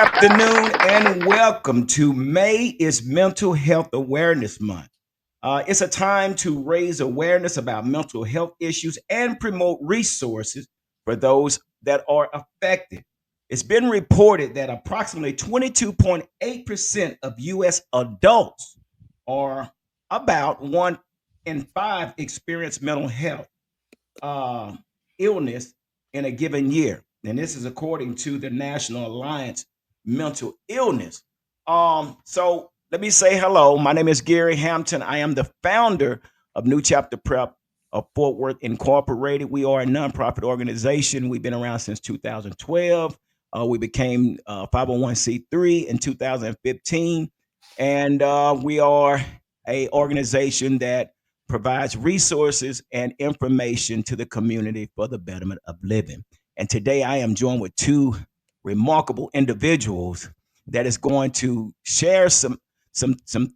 afternoon and welcome to May is Mental Health Awareness Month. It's a time to raise awareness about mental health issues and promote resources for those that are affected. It's been reported that approximately 22.8% of U.S. adults, or about 1 in 5, experience mental health uh, illness in a given year. And this is according to the National Alliance Mental Illness. So let me say hello. My name is Gary Hampton. I am the founder of New Chapter Prep of Fort Worth Incorporated. We are a nonprofit organization. We've been around since 2012. We became 501c3 in 2015, and we are a organization that provides resources and information to the community for the betterment of living. And today I am joined with two remarkable individuals that is going to share some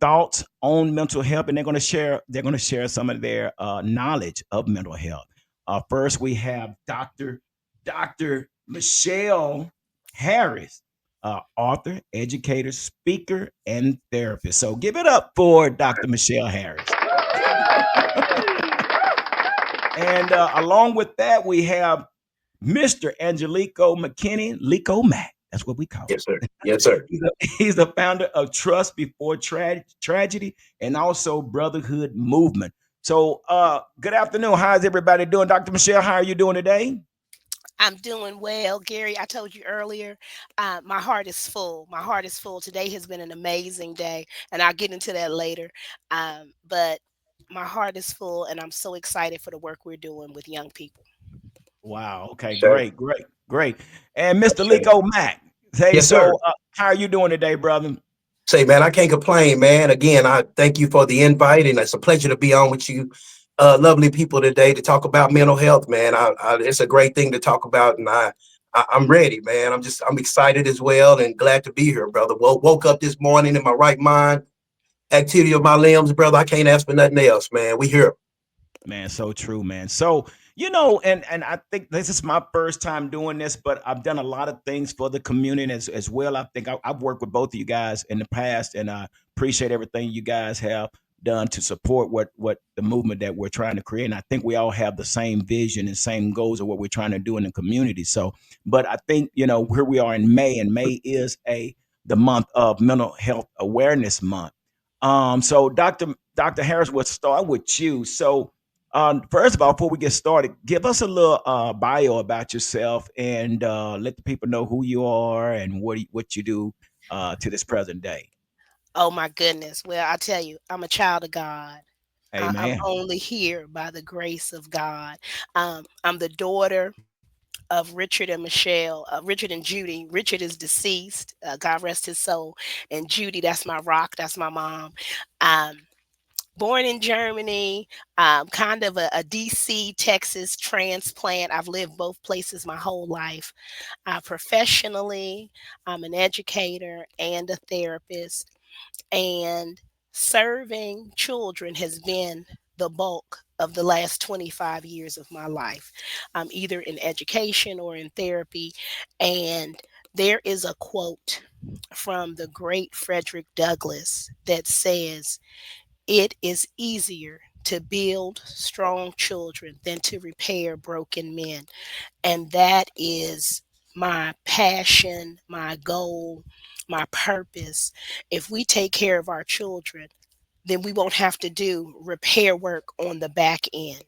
thoughts on mental health, and they're going to share some of their knowledge of mental health. First, we have Dr. Michelle Harris, author, educator, speaker, and therapist. So give it up for Dr. Michelle Harris. And along with that, we have Mr. Angelico McKinney, Lico Mac. That's what we call Yes, sir. him. Yes, sir. He's the founder of Trust Before Tragedy and also Brotherhood Movement. So, good afternoon. How's everybody doing? Dr. Michelle, how are you doing today? I'm doing well, Gary. I told you earlier, my heart is full. My heart is full. Today has been an amazing day, and I'll get into that later. But my heart is full, and I'm so excited for the work we're doing with young people. Wow. Okay. Sir. Great. Great. Great. And Mr. Sir. Lico Mac. Hey, Yes, sir. so how are you doing today, brother? Say, man, I can't complain, man. Again, I thank you for the invite, and it's a pleasure to be on with you, lovely people today to talk about mental health, man. It's a great thing to talk about, and I'm ready, man. I'm excited as well, and glad to be here, brother. Well, woke up this morning in my right mind, activity of my limbs, brother. I can't ask for nothing else, man. We here. Man, so true, man. So, and I think this is my first time doing this, but I've done a lot of things for the community as well. I think I've worked with both of you guys in the past, and I appreciate everything you guys have done to support what the movement that we're trying to create. And I think we all have the same vision and same goals of what we're trying to do in the community. So, but I think here we are in May, and May is the month of Mental Health Awareness Month. So Dr. Harris, we'll start with you. So first of all, before we get started, give us a little bio about yourself and let the people know who you are and what you do to this present day. Oh my goodness! Well, I tell you, I'm a child of God. I'm Amen. only here by the grace of God. I'm the daughter of Richard and Michelle, Richard and Judy. Richard is deceased. God rest his soul. And Judy, that's my rock. That's my mom. Um, Born in Germany, kind of a DC, Texas transplant. I've lived both places my whole life. Professionally, I'm an educator and a therapist, and serving children has been the bulk of the last 25 years of my life, either in education or in therapy. And there is a quote from the great Frederick Douglass that says, it is easier to build strong children than to repair broken men. And that is my passion, my goal, my purpose. If we take care of our children, then we won't have to do repair work on the back end.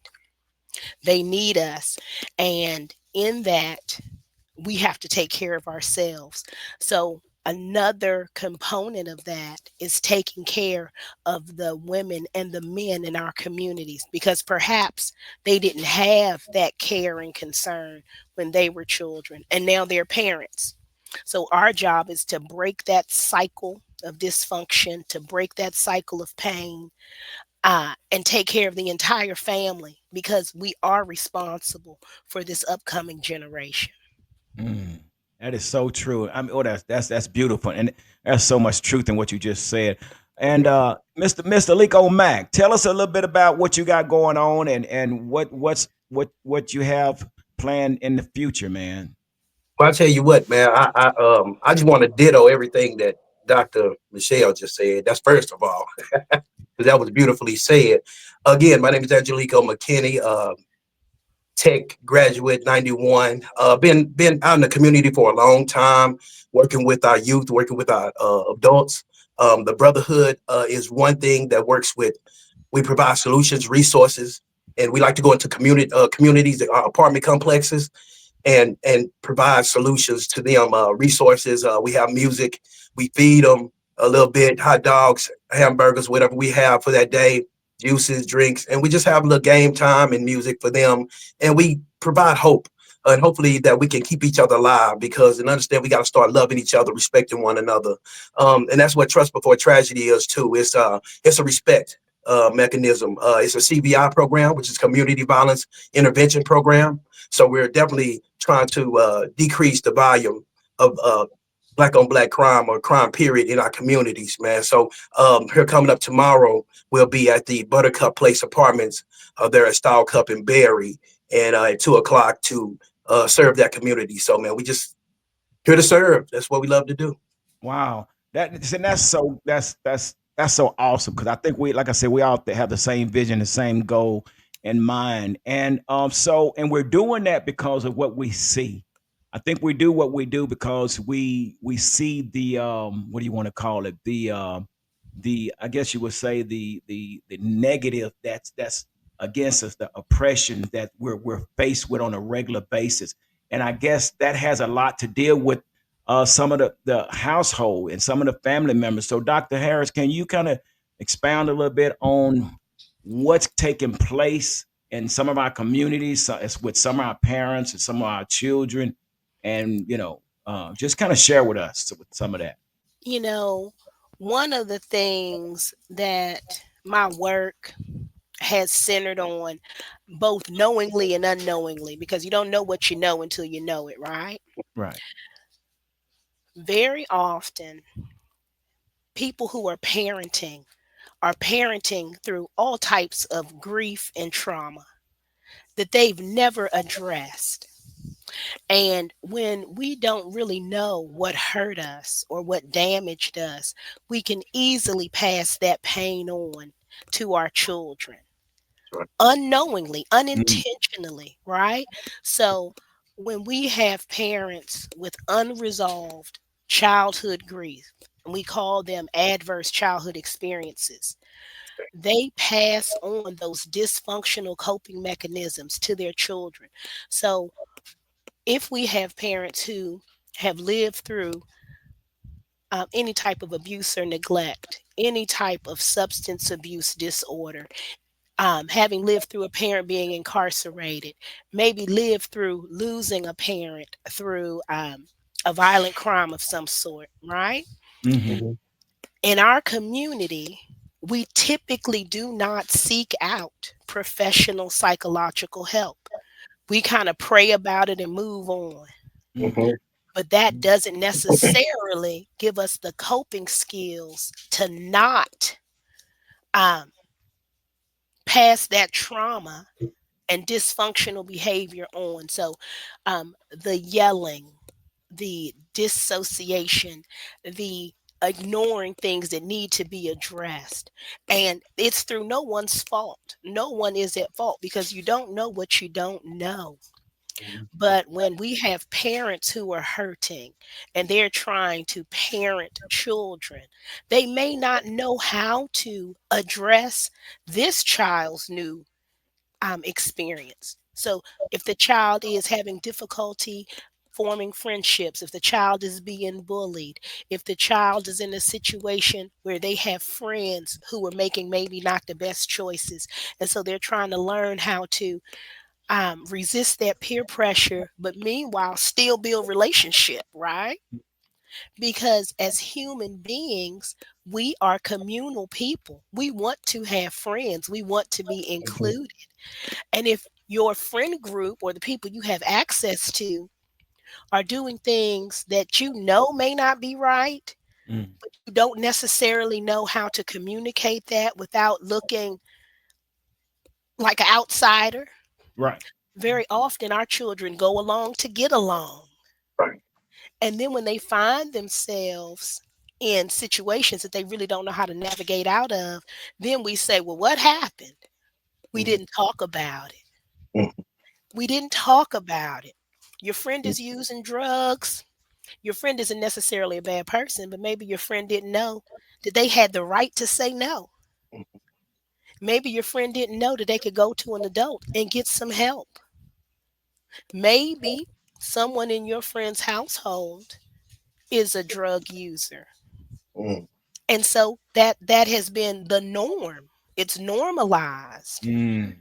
They need us. And in that, we have to take care of ourselves. So, another component of that is taking care of the women and the men in our communities because perhaps they didn't have that care and concern when they were children and now they're parents. So, our job is to break that cycle of dysfunction, to break that cycle of pain, and take care of the entire family because we are responsible for this upcoming generation. Mm, that is so true. I mean, oh, that's beautiful, and there's so much truth in what you just said. And Mr. Lico Mac, tell us a little bit about what you got going on and what you have planned in the future, man. Well, I tell you what, man, I just want to ditto everything that Dr. Michelle just said. That's first of all, because that was beautifully said. Again, my name is Angelico McKinney, tech graduate, 91. Been out in the community for a long time, working with our youth, working with our adults. The brotherhood is one thing that works with. We provide solutions, resources, and we like to go into communities, apartment complexes, and provide solutions to them, resources. We have music. We feed them a little bit, hot dogs, hamburgers, whatever we have for that day, juices, drinks, and we just have a little game time and music for them. And we provide hope. And hopefully that we can keep each other alive, because and understand we got to start loving each other, respecting one another. And that's what trust before tragedy is too. It's a respect mechanism. It's a CVI program, which is community violence intervention program. So we're definitely trying to decrease the volume of black on black crime or crime period in our communities, man. So here coming up tomorrow, we'll be at the Buttercup Place Apartments there at Style Cup and Berry, and at 2 o'clock to serve that community. So man, we just here to serve. That's what we love to do. Wow, that's so awesome because I think we, like I said, we all have the same vision, the same goal in mind, and and we're doing that because of what we see. I think we do what we do because we see the what do you want to call it, the I guess you would say the negative that's against us, the oppression that we're faced with on a regular basis, and I guess that has a lot to deal with some of the household and some of the family members. So, Dr. Harris, can you kind of expound a little bit on what's taking place in some of our communities, it's with some of our parents and some of our children, and just kind of share with us with some of that. You know, one of the things that my work has centered on, both knowingly and unknowingly, because you don't know what you know until you know it, right? Right. Very often, people who are parenting through all types of grief and trauma that they've never addressed. And when we don't really know what hurt us or what damaged us, we can easily pass that pain on to our children unknowingly, Mhm. unintentionally, right? So when we have parents with unresolved childhood grief, and we call them adverse childhood experiences, they pass on those dysfunctional coping mechanisms to their children. So if we have parents who have lived through any type of abuse or neglect, any type of substance abuse disorder, having lived through a parent being incarcerated, maybe lived through losing a parent through a violent crime of some sort, right? Mhm. Mhm. In our community, we typically do not seek out professional psychological help. We kind of pray about it and move on. Mhm. Mhm. But that doesn't necessarily give us the coping skills to not um, pass that trauma and dysfunctional behavior on. So, the yelling, the dissociation, the ignoring things that need to be addressed. And it's through no one's fault. No one is at fault because you don't know what you don't know. But when we have parents who are hurting and they're trying to parent children, they may not know how to address this child's new experience. So if the child is having difficulty forming friendships, if the child is being bullied, if the child is in a situation where they have friends who are making maybe not the best choices, and so they're trying to learn how to resist that peer pressure, but meanwhile still build relationship, right? Because as human beings, we are communal people. We want to have friends. We want to be Mhm. included. And if your friend group or the people you have access to are doing things that you know may not be right, Mhm. but you don't necessarily know how to communicate that without looking like an outsider, Right. very often our children go along to get along. Right. And then when they find themselves in situations that they really don't know how to navigate out of, then we say, well, what happened? We Mhm. didn't talk about it. Mhm. We didn't talk about it. Your friend is using drugs. Your friend isn't necessarily a bad person, but maybe your friend didn't know that they had the right to say no. Mhm. Maybe your friend didn't know that they could go to an adult and get some help. Maybe someone in your friend's household is a drug user. Mhm. And so that has been the norm. It's normalized. Mm.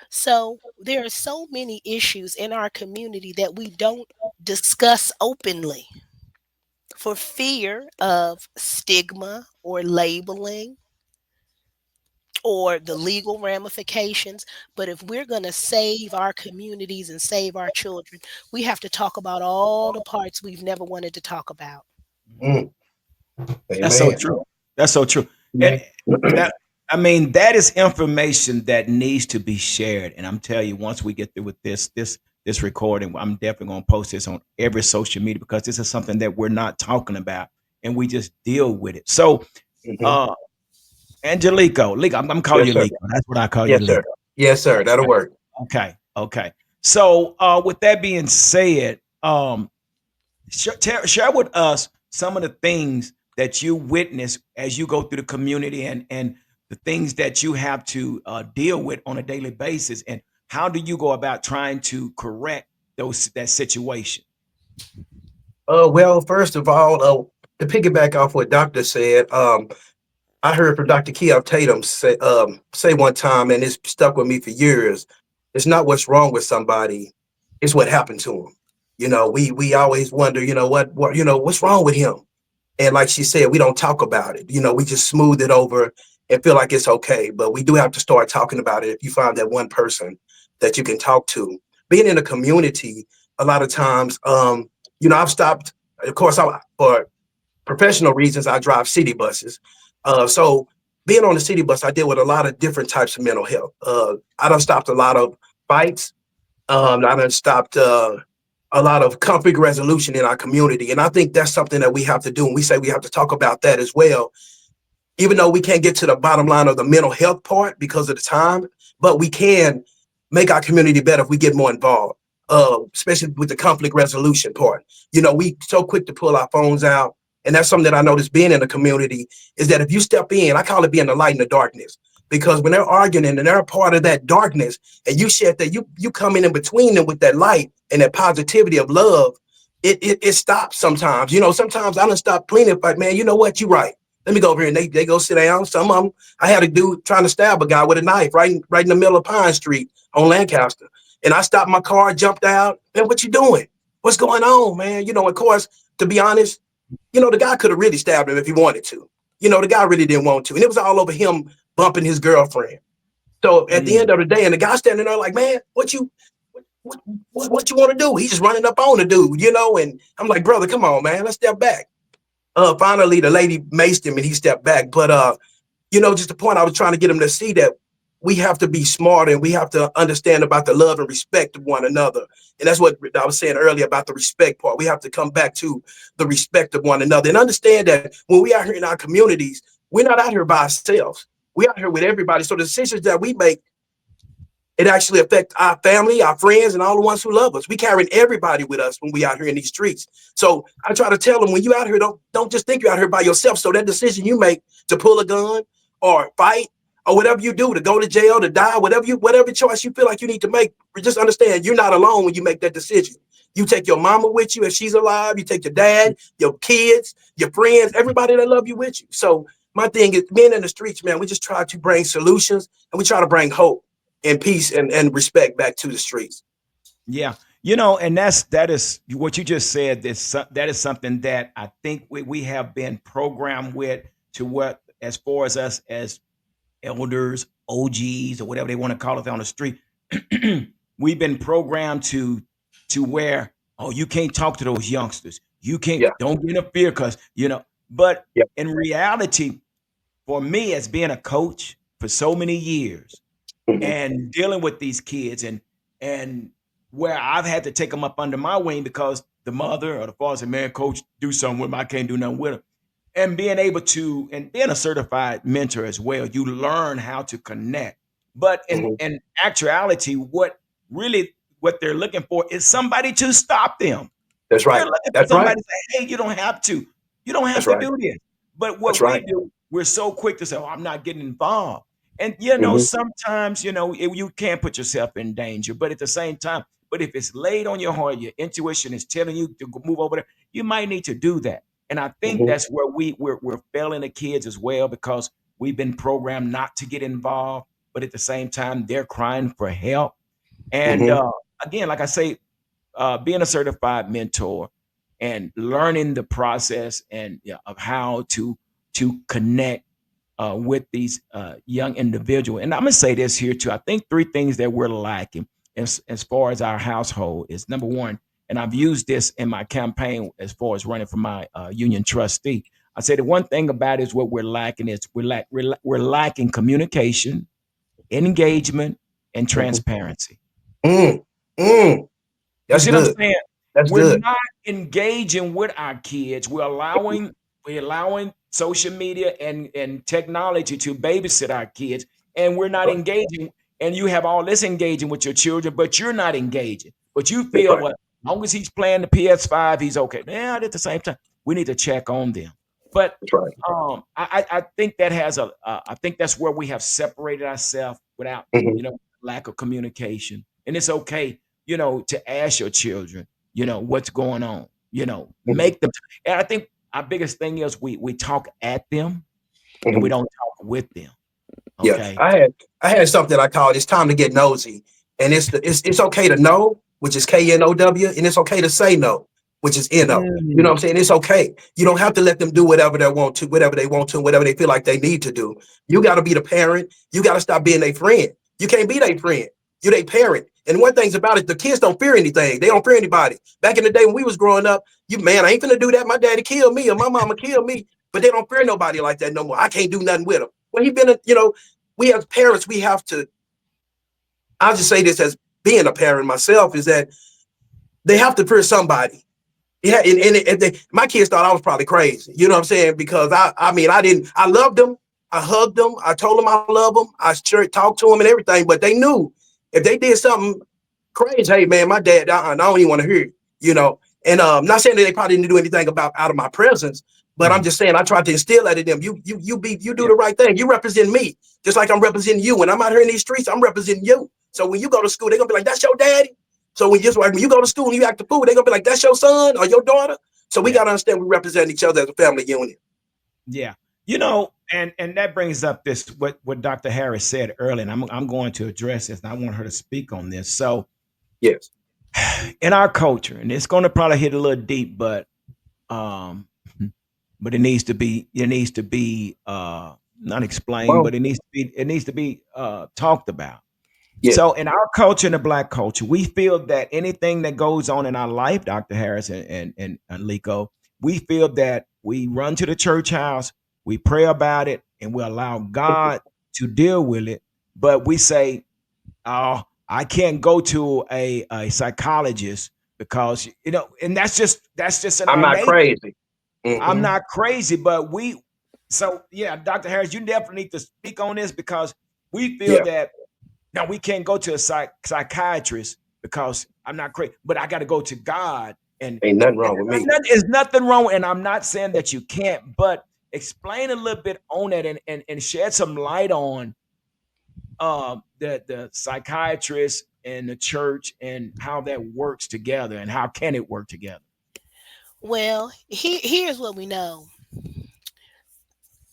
So there are so many issues in our community that we don't discuss openly for fear of stigma or labeling or the legal ramifications. But if we're going to save our communities and save our children, we have to talk about all the parts we've never wanted to talk about. Mhm. That's so Amen. true. That's so true. And Man. that, I mean, that is information that needs to be shared. And I'm telling you, once we get through with this recording, I'm definitely going to post this on every social media because this is something that we're not talking about, and we just deal with it. So, Mhm. uh, Angelico, Lico, I'm calling Yes, you sir. Lico. That's what I call you, Yes, sir. Lico. Yes, sir. That'll work. Okay, okay. So, with that being said, share with us some of the things that you witness as you go through the community, and the things that you have to deal with on a daily basis, and how do you go about trying to correct that situation. Well, first of all, to piggyback off what Doctor said, I heard from Dr. Keough Tatum say one time, and it's stuck with me for years. It's not what's wrong with somebody; it's what happened to them. We always wonder, what's wrong with him. And like she said, we don't talk about it. We just smooth it over and feel like it's okay. But we do have to start talking about it if you find that one person that you can talk to. Being in a community, a lot of times, I've stopped, of course, for professional reasons, I drive city buses. So being on the city bus, I deal with a lot of different types of mental health. I done stopped a lot of fights. I done stopped a lot of conflict resolution in our community. And I think that's something that we have to do. And we say we have to talk about that as well, even though we can't get to the bottom line of the mental health part because of the time, but we can make our community better if we get more involved, especially with the conflict resolution part. We so quick to pull our phones out. And that's something that I noticed being in the community is that if you step in, I call it being the light in the darkness. Because when they're arguing and they're a part of that darkness, and you shed that, you come in between them with that light and that positivity of love, it stops sometimes. Sometimes I don't stop pleading, like, man, you know what, you're right, let me go over here. And they go sit down. Some of them, I had a dude trying to stab a guy with a knife right in the middle of Pine Street on Lancaster. And I stopped my car, jumped out. Man, what you doing? What's going on, man? Of course, to be honest, the guy could have really stabbed him if he wanted to. The guy really didn't want to. And it was all over him bumping his girlfriend. So at the end Mm. of the day, and the guy standing there like, man, what, what you want to do? He's just running up on the dude. And I'm like, brother, come on, man, let's step back. Finally, the lady maced him and he stepped back. But just the point I was trying to get him to see that we have to be smart and we have to understand about the love and respect of one another. And that's what I was saying earlier about the respect part. We have to come back to the respect of one another and understand that when we are here in our communities, we're not out here by ourselves. We're out here with everybody. So the decisions that we make, it actually affects our family, our friends, and all the ones who love us. We carrying everybody with us when we out here in these streets. So I try to tell them, when you out here, don't just think you're out here by yourself. So that decision you make to pull a gun or fight or whatever you do, to go to jail, to die, whatever choice you feel like you need to make, just understand you're not alone when you make that decision. You take your mama with you if she's alive. You take your dad, your kids, your friends, everybody that love you with you. So my thing is, being in the streets, man, we just try to bring solutions and we try to bring hope and peace and respect back to the streets. Yeah, and that is what you just said. That is something that I think we have been programmed with, to what, as far as us as elders, OGs, or whatever they want to call it on the street. We've been programmed to where, oh, you can't talk to those youngsters. You can't, Yeah. don't interfere, because But Yeah. in reality, for me, as being a coach for so many years, Mhm. and dealing with these kids, and where I've had to take them up under my wing, because the mother or the father say, "Man, coach, do something with him. I can't do nothing with him." And being able to, and being a certified mentor as well, you learn how to connect. But Hmm. in actuality, really what they're looking for is somebody to stop them. That's They're right. looking for That's right. somebody to say, "Hey, you don't have to. You don't have That's to right. do this." But That's what we right. do, we're so quick to say, "Oh, I'm not getting involved." And you know, Hmm. sometimes you can't put yourself in danger, but at the same time, but if it's laid on your heart, your intuition is telling you to move over there, you might need to do that. And I think Hmm. that's where we're failing the kids as well because we've been programmed not to get involved, but at the same time, they're crying for help. And Hmm. again, like I say, being a certified mentor and learning the process and yeah, of how to connect with these young individuals. And I'm gonna say this here too. I think three things that we're lacking as far as our household is number one, and I've used this in my campaign as far as running for my union trustee. I say the one thing about it is what we're lacking is we're lacking communication, engagement, and Hmm. transparency. Mm. Mm. You That's see what I'm good. saying? That's We're good. not engaging with our kids. We're allowing social media and technology to babysit our kids, and we're That's not right. engaging. And you have all this engaging with your children, but you're not engaging. But you That's feel, right. well, as long as he's playing the PS5, he's okay. Yeah, at the same time, we need to check on them. But That's right. I think that has I think that's where we have separated ourselves without Hmm. lack of communication. And it's okay to ask your children, what's going on, Hmm. make them. And I think our biggest thing is we talk at them and we Hmm. don't talk with them. Yeah, Okay. I had something I called "It's Time to Get Nosy," and it's okay to know, which is KNOW, and it's okay to say no, which is NO. You know what Mm, I'm saying? It's okay. You don't have to let them do whatever they feel like they need to do. You got to be the parent. You got to stop being their friend. You can't be their friend. You're their parent. And one thing's about it, the kids don't fear anything. They don't fear anybody. Back in the day when we was growing up, I ain't finna do that. My daddy killed me or my mama killed me. But they don't fear nobody like that no more. I can't do nothing with them. Well, we as parents, we have to, I'll just say this as being a parent myself, is that they have to fear somebody. Yeah, my kids thought I was probably crazy. You know what I'm saying? Because I loved them, I hugged them, I told them I love them, I sure talked to them and everything. But they knew if they did something crazy, hey man, my dad, I don't even want to hear it. You know, and not saying that they probably didn't do anything about out of my presence, but I'm mhm. just saying I tried to instill that in them. You do Yeah. the right thing. You represent me, just like I'm representing you. When I'm out here in these streets, I'm representing you. So when you go to school, they're gonna be like, "That's your daddy." So when you go to school and you act a fool, they're gonna be like, "That's your son or your daughter." So we Yeah. gotta understand we represent each other as a family unit. Yeah. And that brings up this what Dr. Harris said earlier, and I'm going to address this, and I want her to speak on this. So Yes. in our culture, and it's going to probably hit a little deep, um, but it needs to be not Come explained, on. but it needs to be talked about. Yes. So in our culture, in the black culture, we feel that anything that goes on in our life, Dr. Harris and Lico, we feel that we run to the church house, we pray about it, and we allow God to deal with it. But we say, oh, I can't go to a psychologist because and that's just in I'm our not nature. crazy. I'm Hmm. not crazy, but so yeah, Dr. Harris, you definitely need to speak on this because we feel Yeah. that now we can't go to a psychiatrist because I'm not crazy, but I got to go to God, and Ain't and, nothing and wrong with me. there's nothing wrong. And I'm not saying that you can't, but explain a little bit on it and shed some light on the psychiatrist and the church and how that works together and how can it work together. Well, here's what we know.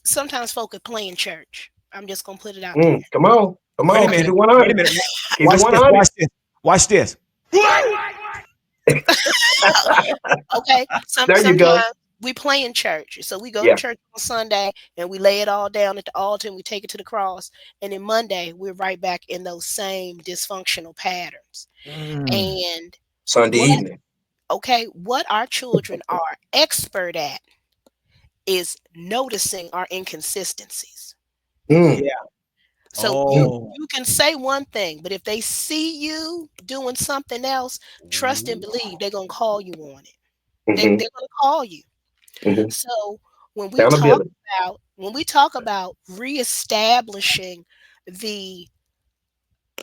Sometimes folk are playing church. I'm just gonna put it out there. Come on. Come Wait a on. Keep minute. it Wait a 100. minute. Keep it Watch this. 100. Watch this. Watch this. Okay. There you go. Sometimes we play in church. So we go to Yeah. church on Sunday and we lay it all down at the altar and we take it to the cross. And then Monday we're right back in those same dysfunctional patterns. Mm, And Sunday what evening. what our children are expert at is noticing our inconsistencies. Mm. yeah. So Mm, Oh. you can say one thing, but if they see you doing something else, trust and Ooh. believe they're gonna call you on it. mm-hmm, They're gonna call you. mm-hmm. So Accountability. when we talk about reestablishing the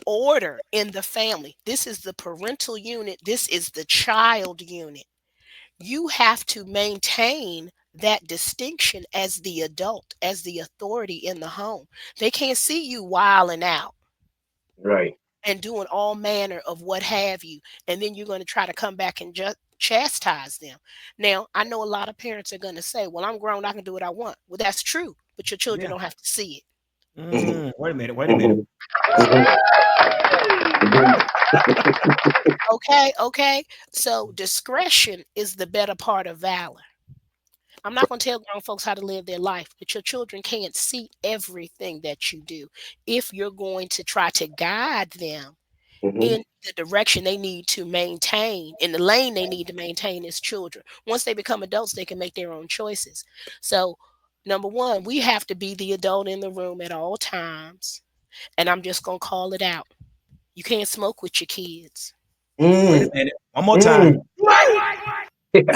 order in the family, this is the parental unit, this is the child unit. You have to maintain that distinction as the adult, as the authority in the home. They can't see you wilding out Right. and doing all manner of what have you, and then you're going to try to come back and just chastise them. Now, I know a lot of parents are going to say, well, I'm grown, I can do what I want. Well, that's true, but your children Yeah. don't have to see it. Mm-hmm, Wait a minute. Wait a minute. mm-hmm, mm-hmm. Agreed. Okay. So discretion is the better part of valor. I'm not going to tell grown folks how to live their life, but your children can't see everything that you do. If you're going to try to guide them Mm-hmm, in the direction they need to maintain, in the lane they need to maintain as children. Once they become adults, they can make their own choices. So, number one, we have to be the adult in the room at all times. And I'm just going to call it out. You can't smoke with your kids. Wait a mm, minute. One more time. mm.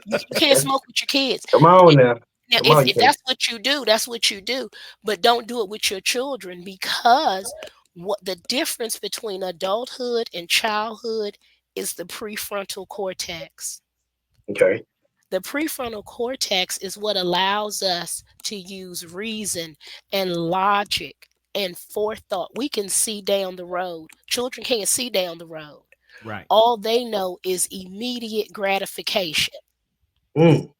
You can't smoke with your kids. Come on now. Now, Come if, on, you if can. that's what you do, that's what you do. But don't do it with your children, because what the difference between adulthood and childhood is the prefrontal cortex. Okay. The prefrontal cortex is what allows us to use reason and logic and forethought. We can see down the road. Children can't see down the road. Right. All they know is immediate gratification. Mm,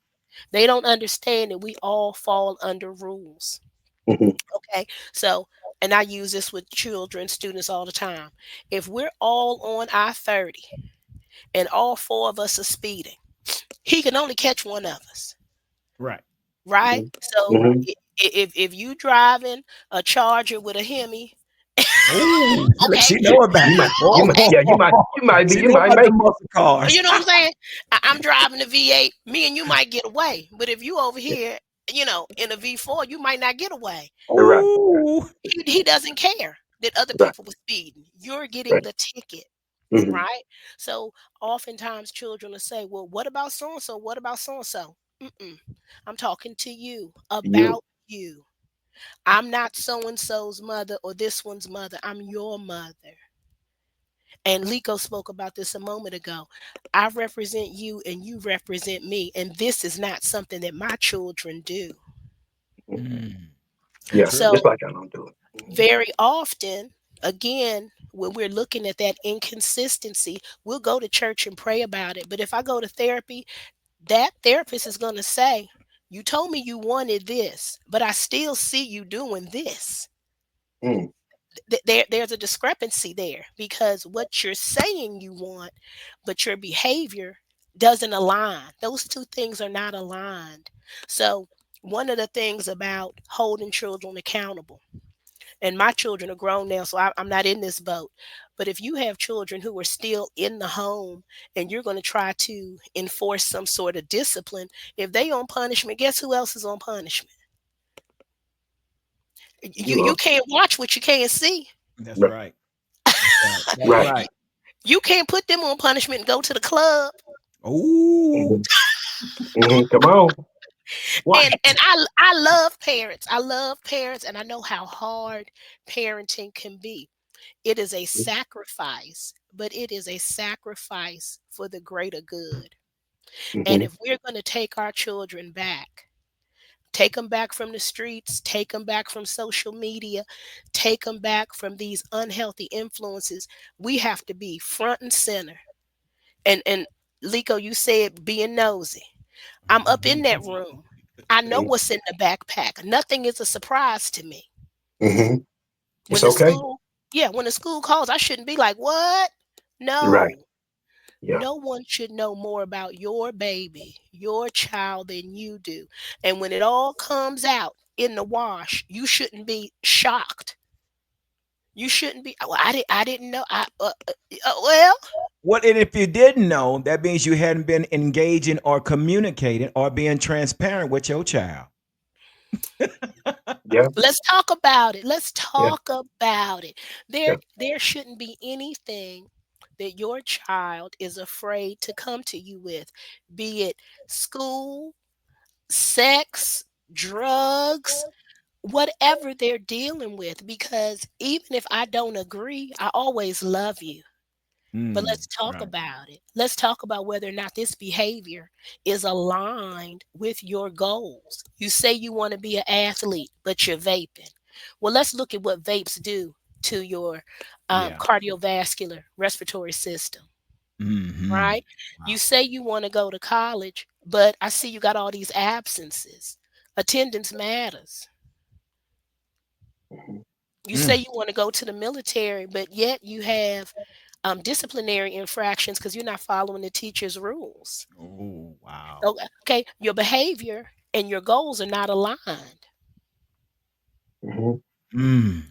They don't understand that we all fall under rules. mm-hmm, Okay. So, and I use this with children, students all the time. If we're all on I-30 and all four of us are speeding, he can only catch one of us. Right. Right? mm-hmm, So mm-hmm. if you driving a Charger with a Hemi, Oh, okay, she know about You it. might, okay, She you know might about the make it. muscle cars. you know what I'm saying? I'm driving a V8. Me and you might get away, but if you over here, in a V4, you might not get away. Right, Oh, He doesn't care that other right, people were speeding. You're getting right. the ticket. Mm-hmm. Right? So oftentimes children will say, well, what about so and so? What about so and so? I'm talking to you You. about you. I'm not so and so's mother or this one's mother. I'm your mother. And Lico spoke about this a moment ago. I represent you and you represent me. And this is not something that my children do. mm, so Yeah, true. just So, like I don't do it. Mm-hmm. very often, again, when we're looking at that inconsistency, we'll go to church and pray about it. But if I go to therapy, that therapist is going to say, you told me you wanted this, but I still see you doing this. Mm, There's a discrepancy there, because what you're saying you want, but your behavior doesn't align. Those two things are not aligned. So, one of the things about holding children accountable, and my children are grown now, so I'm not in this boat. But if you have children who are still in the home and you're going to try to enforce some sort of discipline, if they on punishment, guess who else is on punishment? you You are. can't watch what you can't see. That's Right, right. That's right. That's right. right. You can't put them on punishment and go to the club. Oh, Mm-hmm. Mm-hmm. Come on. Watch And I love parents. I love parents, and I know how hard parenting can be. It is a it. sacrifice, but it is a sacrifice for the greater good. And Mm-hmm. if we're going to take our children back, take them back from the streets, take them back from social media, take them back from these unhealthy influences, we have to be front and center. And Lico, you said being nosy. I'm up in that room. I know Mm-hmm. what's in the backpack. Nothing is a surprise to me. Mm-hmm. When It's the okay. school, yeah, when the school calls, I shouldn't be like, what? Right. No, Yeah. no one should know more about your baby, your child than you do. And when it all comes out in the wash, you shouldn't be shocked. You shouldn't be. Well, I didn't know. Well, what? And if you didn't know, that means you hadn't been engaging or communicating or being transparent with your child. Yeah. Let's talk about it. Let's Yeah. talk about it. There Yeah. there shouldn't be anything that your child is afraid to come to you with, be it school, sex, drugs, whatever they're dealing with, because even if I don't agree, I always love you. But let's talk Right. about it. Let's talk about whether or not this behavior is aligned with your goals. You say you want to be an athlete, but you're vaping. Well, let's look at what vapes do to your Yeah. cardiovascular respiratory system, Hmm. right? You Wow. say you want to go to college, but I see you got all these absences. Attendance matters. Mhm. You say Mm. you want to go to the military, but yet you have disciplinary infractions because you're not following the teacher's rules. Oh, wow. Okay, your behavior and your goals are not aligned. Mhm. Mm.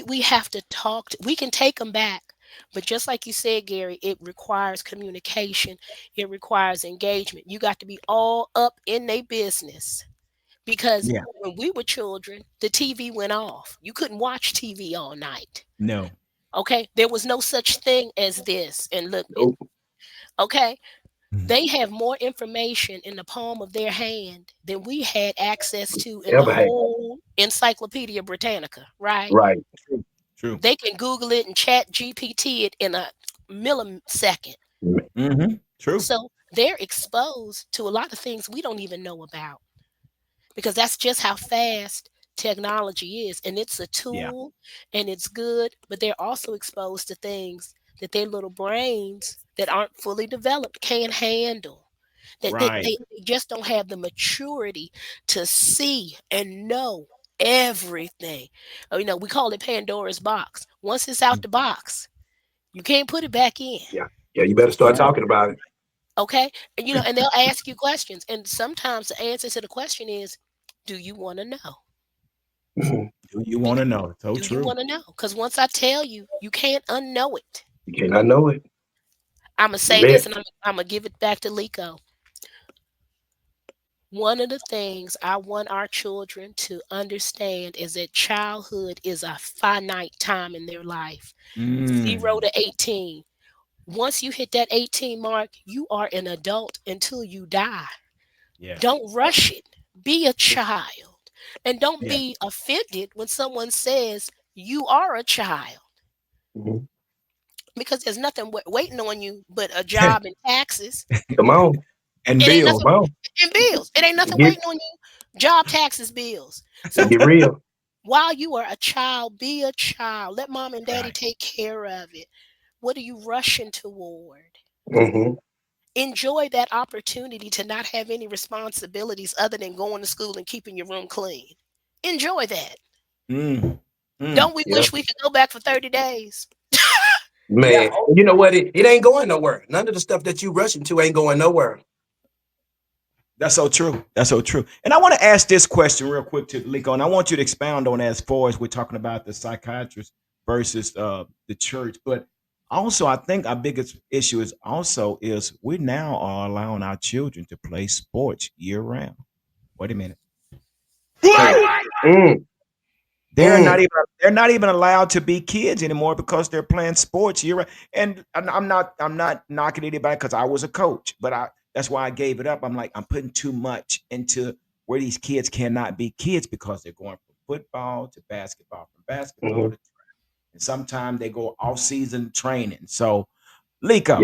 We have to talk. We can take them back, but just like you said, Gary, it requires communication. It requires engagement. You got to be all up in their business because Yeah. when we were children, the TV went off. You couldn't watch TV all night. No. Okay, there was no such thing as this. And look, Nope. okay, Mm. they have more information in the palm of their hand than we had access to in the Ever had. whole Encyclopedia Britannica, right? Right. True. True. They can Google it and chat GPT it in a millisecond. Hmm. True. So they're exposed to a lot of things we don't even know about because that's just how fast technology is. And it's a Yeah. tool and it's good, but they're also exposed to things that their little brains that aren't fully developed can't handle. That Right. they just don't have the maturity to see and know everything. We call it Pandora's box. Once it's out the box, you can't put it back in. Yeah. Yeah. You better start Right. talking about it. Okay? And they'll ask you questions. And sometimes the answer to the question is, do you want to know? Mhm. Do you want Bec- to know? So Do you true. want to know? Because once I tell you, you can't unknow it. You cannot know it. I'm going to say Man. this and I'm going to give it back to Lico. One of the things I want our children to understand is that childhood is a finite time in their life. 0 Mm. to 18. Once you hit that 18 mark, you are an adult until you die. Yeah. Don't rush it. Be a child. And don't Yeah. be offended when someone says you are a child Mhm. because there's nothing waiting on you but a job and taxes. Come on. And It ain't Bill. nothing Come on. in bills. It ain't nothing Get waiting on you. Job, taxes, bills. So get real. while you are a child, be a child. Let mom and daddy Right. take care of it. What are you rushing toward? Hmm. Enjoy that opportunity to not have any responsibilities other than going to school and keeping your room clean. Enjoy that. Mm. Mm. Don't we Yeah. wish we could go back for 30 days? Yeah. Man. Oh, And you know what? It ain't going nowhere. None of the stuff that you rushing to ain't going nowhere. that's so true. That's so true. And I want to ask this question real quick to Lico, and I want you to expound on it as far as we're talking about the psychiatrist versus the church. But also, I think our biggest issue is we now are allowing our children to play sports year round. Wait a minute. Mm. Mm. They're Mm. not even they're not even allowed to be kids anymore because they're playing sports year round. And I'm not knocking anybody because I was a coach, but I that's why I gave it up. I'm like I'm putting too much into where these kids cannot be kids because they're going from football to basketball, from basketball Mhm. to and sometimes they go off season training. So Yeah. Lico,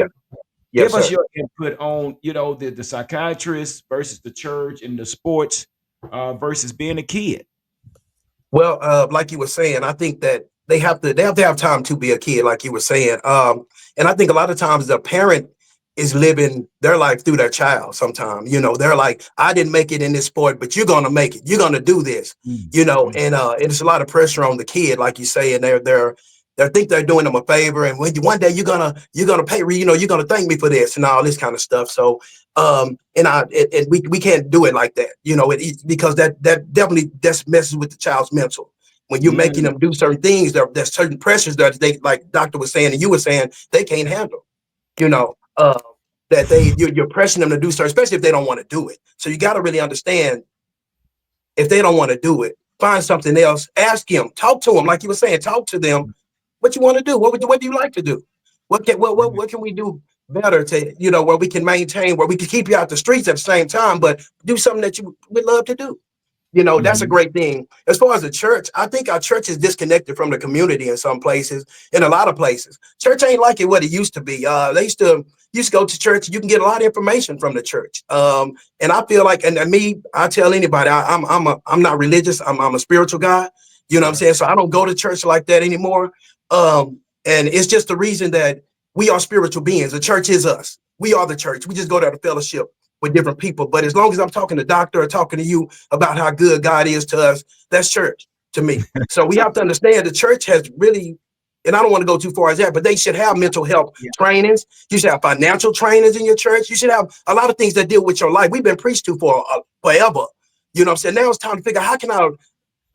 Yes, give us sir. your input on the psychiatrist versus the church and the sports versus being a kid. Well, like you were saying, I think that they have to have time to be a kid, like you were saying. And I think a lot of times the parent is living their life through their child. Sometimes, they're like, I didn't make it in this sport, but you're gonna make it. You're gonna do this, Mm, mm, and it's a lot of pressure on the kid, like you say, and they think they're doing them a favor, and one day you're gonna pay, you're gonna thank me for this and all this kind of stuff. So and we can't do it like that, because that definitely that's messes with the child's mental. When you're making mm. them do certain things, there's certain pressures that they, like doctor was saying and you were saying, they can't handle, you know, uh, that you're pressing them to do certain, especially if they don't want to do it. So you got to really understand If they don't want to do it, find something else. Ask him, talk to them, like you were saying, talk to them. What you want to do? What do you like to do? What can we do better to, where we can maintain, where we can keep you out the streets at the same time, but do something that you would love to do. That's a Mhm. great thing. As far as the church, I think our church is disconnected from the community in some places, in a lot of places. Church ain't like it what it used to be. They used to go to church. You can get a lot of information from the church. And I feel like, and me, I tell anybody, I'm not religious. I'm a spiritual guy. You know what I'm Right. saying? So I don't go to church like that anymore. And it's just the reason that we are spiritual beings. The church is us. We are the church. We just go there to fellowship with different people. But as long as I'm talking to doctor or talking to you about how good God is to us, that's church to me. So we have to understand the church has really, and I don't want to go too far as that, but they should have mental health Yeah. trainings. You should have financial trainings in your church. You should have a lot of things that deal with your life. We've been preached to for forever. You know what I'm saying? Now it's time to figure out how can I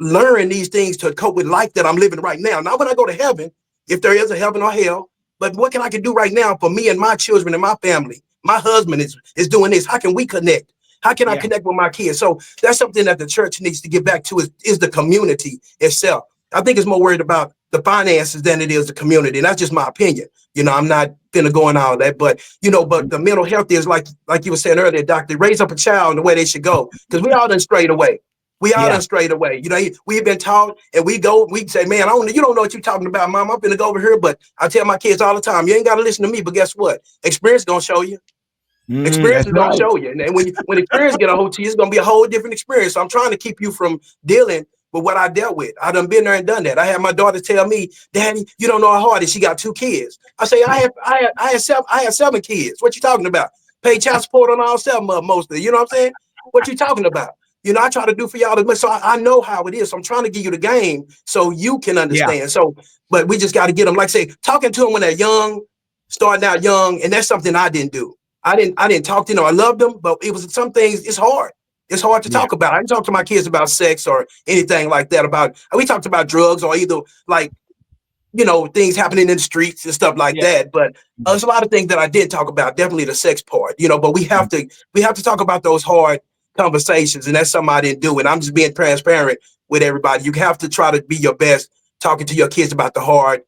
learn these things to cope with life that I'm living right now. Not when I go to heaven, if there is a heaven or hell, but what can I can do right now for me and my children and my family? My husband is doing this. How can we connect? How can I Yeah. connect with my kids? So that's something that the church needs to get back to is the community itself. I think it's more worried about the finances than it is the community. And that's just my opinion. I'm not gonna go in all that, but but the mental health is like you were saying earlier, doctor, raise up a child in the way they should go. Because we all done strayed away. We all Yeah. done strayed away. We've been taught and we say, man, you don't know what you're talking about, mom. I'm gonna go over here. But I tell my kids all the time, you ain't gotta listen to me, but guess what? Experience gonna show you. Experience That's is gonna right. show you. And when experience get a hold to you, it's gonna be a whole different experience. So I'm trying to keep you from dealing with what I dealt with. I done been there and done that. I had my daughter tell me, Daddy, you don't know how hard it is. She got 2 kids. I say, I had 7 kids. What you talking about? Pay child support on all 7 of them mostly. You know what I'm saying? What you talking about? I try to do for y'all as much. So I know how it is. So I'm trying to give you the game so you can Yeah. understand. So, but we just got to get them, like say, talking to them when they're young, starting out young. And that's something I didn't do. I didn't talk to them. I loved them, but it was some things. It's hard. It's hard to Yeah. talk about. I didn't talk to my kids about sex or anything like that. We talked about drugs or either like things happening in the streets and stuff like Yeah. that. But Mhm. there's a lot of things that I did talk about. Definitely the sex part. But we have to talk about those hard conversations, and that's something I didn't do. And I'm just being transparent with everybody. You have to try to be your best talking to your kids about the hard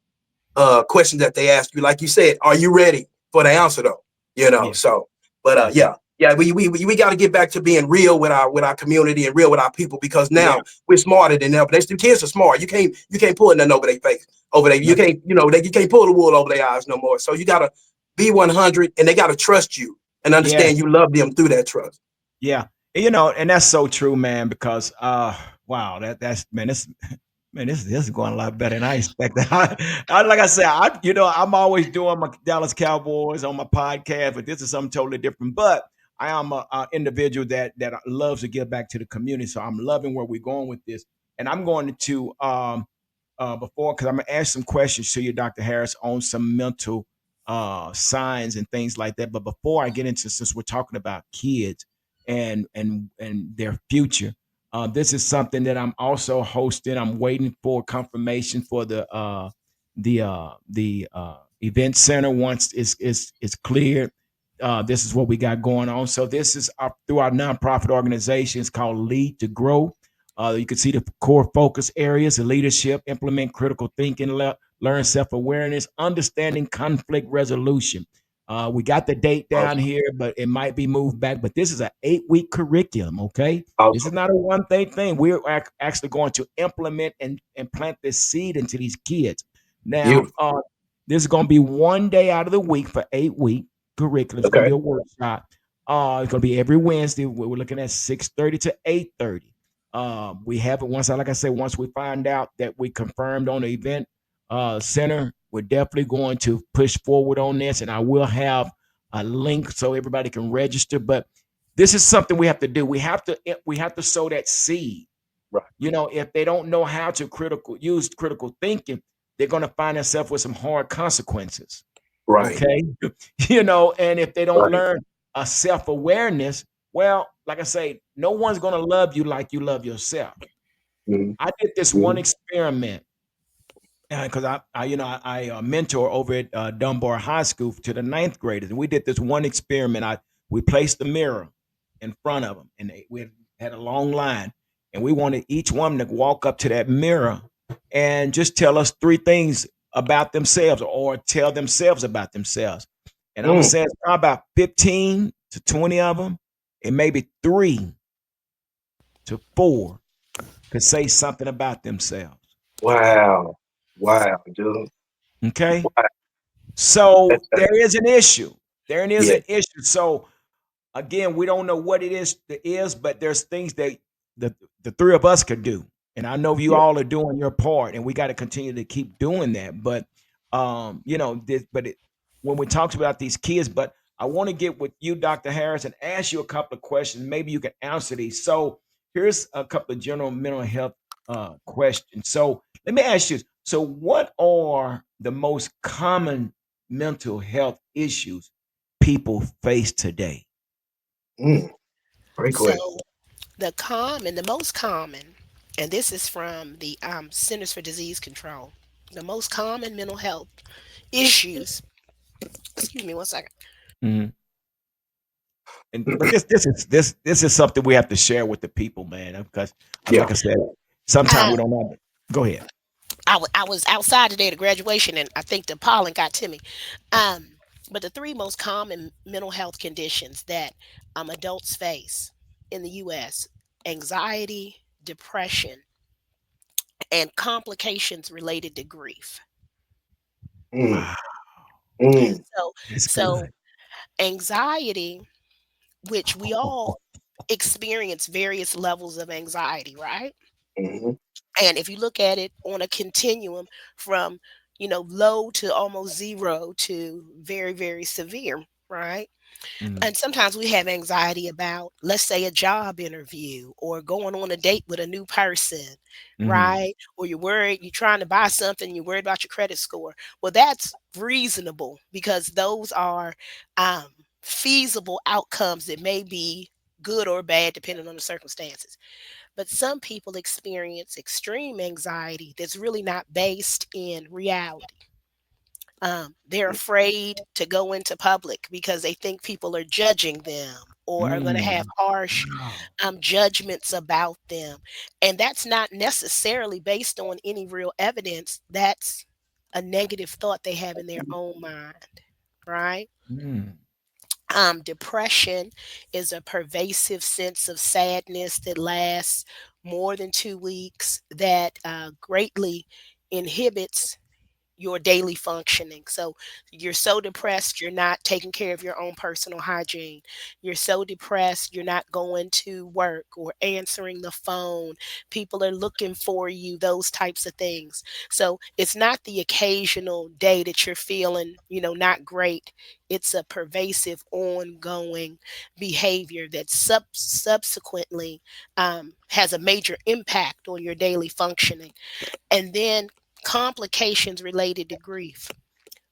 questions that they ask you. Like you said, are you ready for the answer though? Yeah. So, but That's right. yeah, we got to get back to being real with our community and real with our people because Yeah. now we're smarter than ever. The kids are smart. You can't pull nothing over their face over there. You That's can't you can't pull the wool over their eyes no more. So you got to be 100, and they got to trust you and yeah. understand you love them through that trust. Yeah. And that's so true, man, because wow, that's this is going a lot better than I expected. Like I said, I'm always doing my Dallas Cowboys on my podcast, but this is something totally different. But I am a individual that loves to give back to the community, so I'm loving where we're going with this. And I'm going to before because I'm gonna ask some questions to you, Dr. Harris, on some mental signs and things like that. But before I get into, since we're talking about kids and their future. This is something that I'm also hosting. I'm waiting for confirmation for the event center once it's cleared. This is what we got going on. So this is through our nonprofit organization. It's called Lead to Grow. You can see the core focus areas: leadership, implement critical thinking, learn self awareness, understanding conflict resolution. We got the date down Awesome, here, but it might be moved back. But this is an 8-week curriculum. Okay, this is awesome, not a one thing thing. We're actually going to implement and plant this seed into these kids. Now, beautiful. this is going to be one day out of the week for 8 week curriculum. It's going to Okay, be a workshop. It's going to be every Wednesday. We're looking at 6:30 to 8:30. We have it once. Like I said, once we find out that we confirmed on the event center, we're definitely going to push forward on this, and I will have a link so everybody can register. But this is something we have to do. We have to sow that seed. right, If they don't know how to use critical thinking, they're going to find themselves with some hard consequences. right, Okay, and if they don't right. learn a self awareness, well, like I say, no one's going to love you like you love yourself. Mhm, I did this one mhm. experiment because I mentor over at Dunbar High School to the ninth graders, and we did this one experiment. We placed the mirror in front of them, and we had a long line, and we wanted each one to walk up to that mirror and just tell us three things about themselves or tell themselves about themselves. And I'm gonna Mm. say it's probably about 15 to 20 of them, and maybe 3 to 4 could say something about themselves. Wow. Wow, dude. Okay. Wow. So That's there is an issue. There is yeah. an issue. So again, we don't know what it is, but there's things that the the three of us could do. And I know you Yeah. all are doing your part, and we got to continue to keep doing that. But when we talked about these kids, but I want to get with you, Dr. Harris, and ask you a couple of questions. Maybe you can answer these. So here's a couple of general mental health questions. So let me ask you. So what are the most common mental health issues people face today? Mm. Great question. So the most common, and this is from the Centers for Disease Control, the most common mental health issues. Excuse me, one second. Mhm. But this is something we have to share with the people, man. Because Yeah. like I said, sometimes we Um, don't know. Go ahead. I was outside today at graduation, and I think the pollen got to me. Um, but the three most common mental health conditions that adults face in the U.S: anxiety, depression, and complications related to grief. Mm. Wow, Mm. So, that's so good. anxiety, which we all experience various levels of anxiety, right? Mhm. And if you look at it on a continuum from, low to almost zero to very, very severe, right? Mhm, And sometimes we have anxiety about, let's say, a job interview or going on a date with a new person, mhm, right? Or you're worried, you're trying to buy something, you're worried about your credit score. Well, that's reasonable because those are um, feasible outcomes that may be good or bad depending on the circumstances. But some people experience extreme anxiety that's really not based in reality. They're afraid to go into public because they think people are judging them or are going to have mm. harsh Wow. judgments about them. And that's not necessarily based on any real evidence. That's a negative thought they have in their own mind, right? Mm, Depression is a pervasive sense of sadness that lasts more than 2 weeks, that greatly inhibits your daily functioning. So you're so depressed, you're not taking care of your own personal hygiene. You're so depressed, you're not going to work or answering the phone. People are looking for you, those types of things. So it's not the occasional day that you're feeling, not great. It's a pervasive, ongoing behavior that subsequently has a major impact on your daily functioning. And then complications related to grief.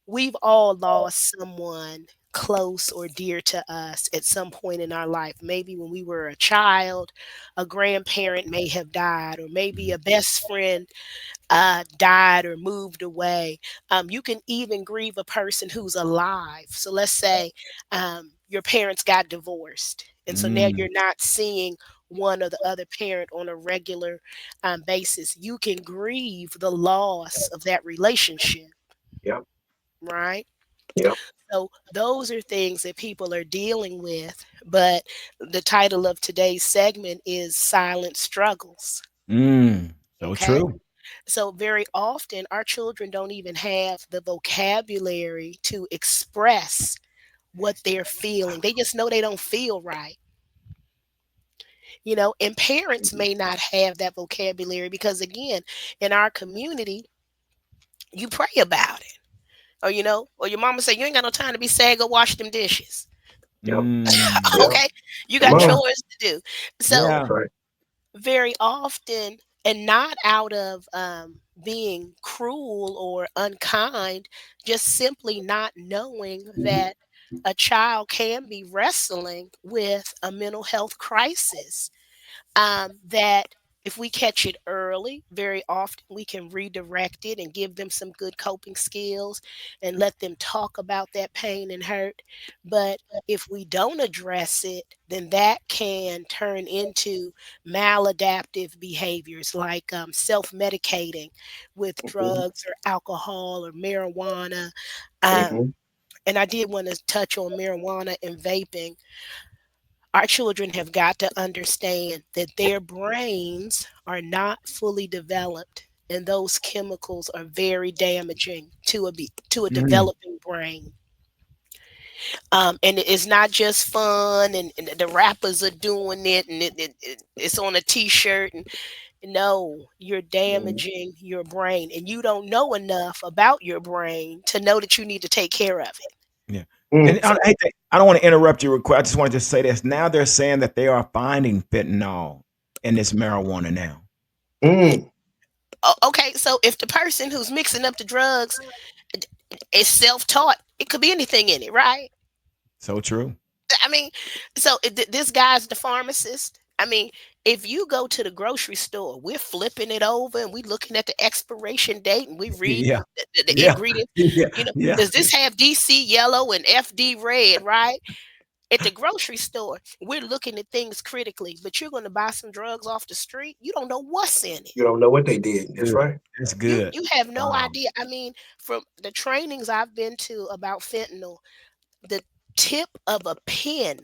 We've all lost someone close or dear to us at some point in our life. Maybe when we were a child, a grandparent may have died, or maybe a best friend died or moved away. You can even grieve a person who's alive. So let's say your parents got divorced. And so now mm, you're not seeing one or the other parent on a regular basis. You can grieve the loss of that relationship, Yep. right? Yep. So those are things that people are dealing with. But the title of today's segment is Silent Struggles. mm. So Okay. true. So very often our children don't even have the vocabulary to express what they're feeling. They just know they don't feel right. And parents may not have that vocabulary because again, in our community, you pray about it. Or your mama say you ain't got no time to be sad, go wash them dishes. Yep. Mm, Yep. Okay? You Come got on. chores to do. So yeah. That's right. very often, and not out of being cruel or unkind, just simply not knowing that a child can be wrestling with a mental health crisis, that If we catch it early, very often we can redirect it and give them some good coping skills and let them talk about that pain and hurt. But if we don't address it, then that can turn into maladaptive behaviors like self medicating with Mhm, drugs or alcohol or marijuana. Um, mhm, and I did want to touch on marijuana and vaping. Our children have got to understand that their brains are not fully developed, and those chemicals are very damaging to a Mm, developing brain. And it's not just fun, and the rappers are doing it, and it's on a T-shirt. And no, you're mhm, damaging your brain, and you don't know enough about your brain to know that you need to take care of it. yeah. And mm, I don't want to interrupt you real quick. I just want to just say this. Now they're saying that they are finding fentanyl in this marijuana now. mm. Okay, so if the person who's mixing up the drugs is self-taught, it could be anything in it, right? So true. I mean, so this guy's the pharmacist. I mean, if you go to the grocery store, we're flipping it over and we looking at the expiration date and we Yeah. reading the Yeah. ingredients. Yeah. You know, Yeah. does this have DC yellow and FD red, right? At the grocery store, we're looking at things critically, but you're going to buy some drugs off the street. You don't know what's in it. You don't know what they did. That's Good. right. That's You good. you have no Wow. idea. I mean, from the trainings I've been to about fentanyl, the tip of a pen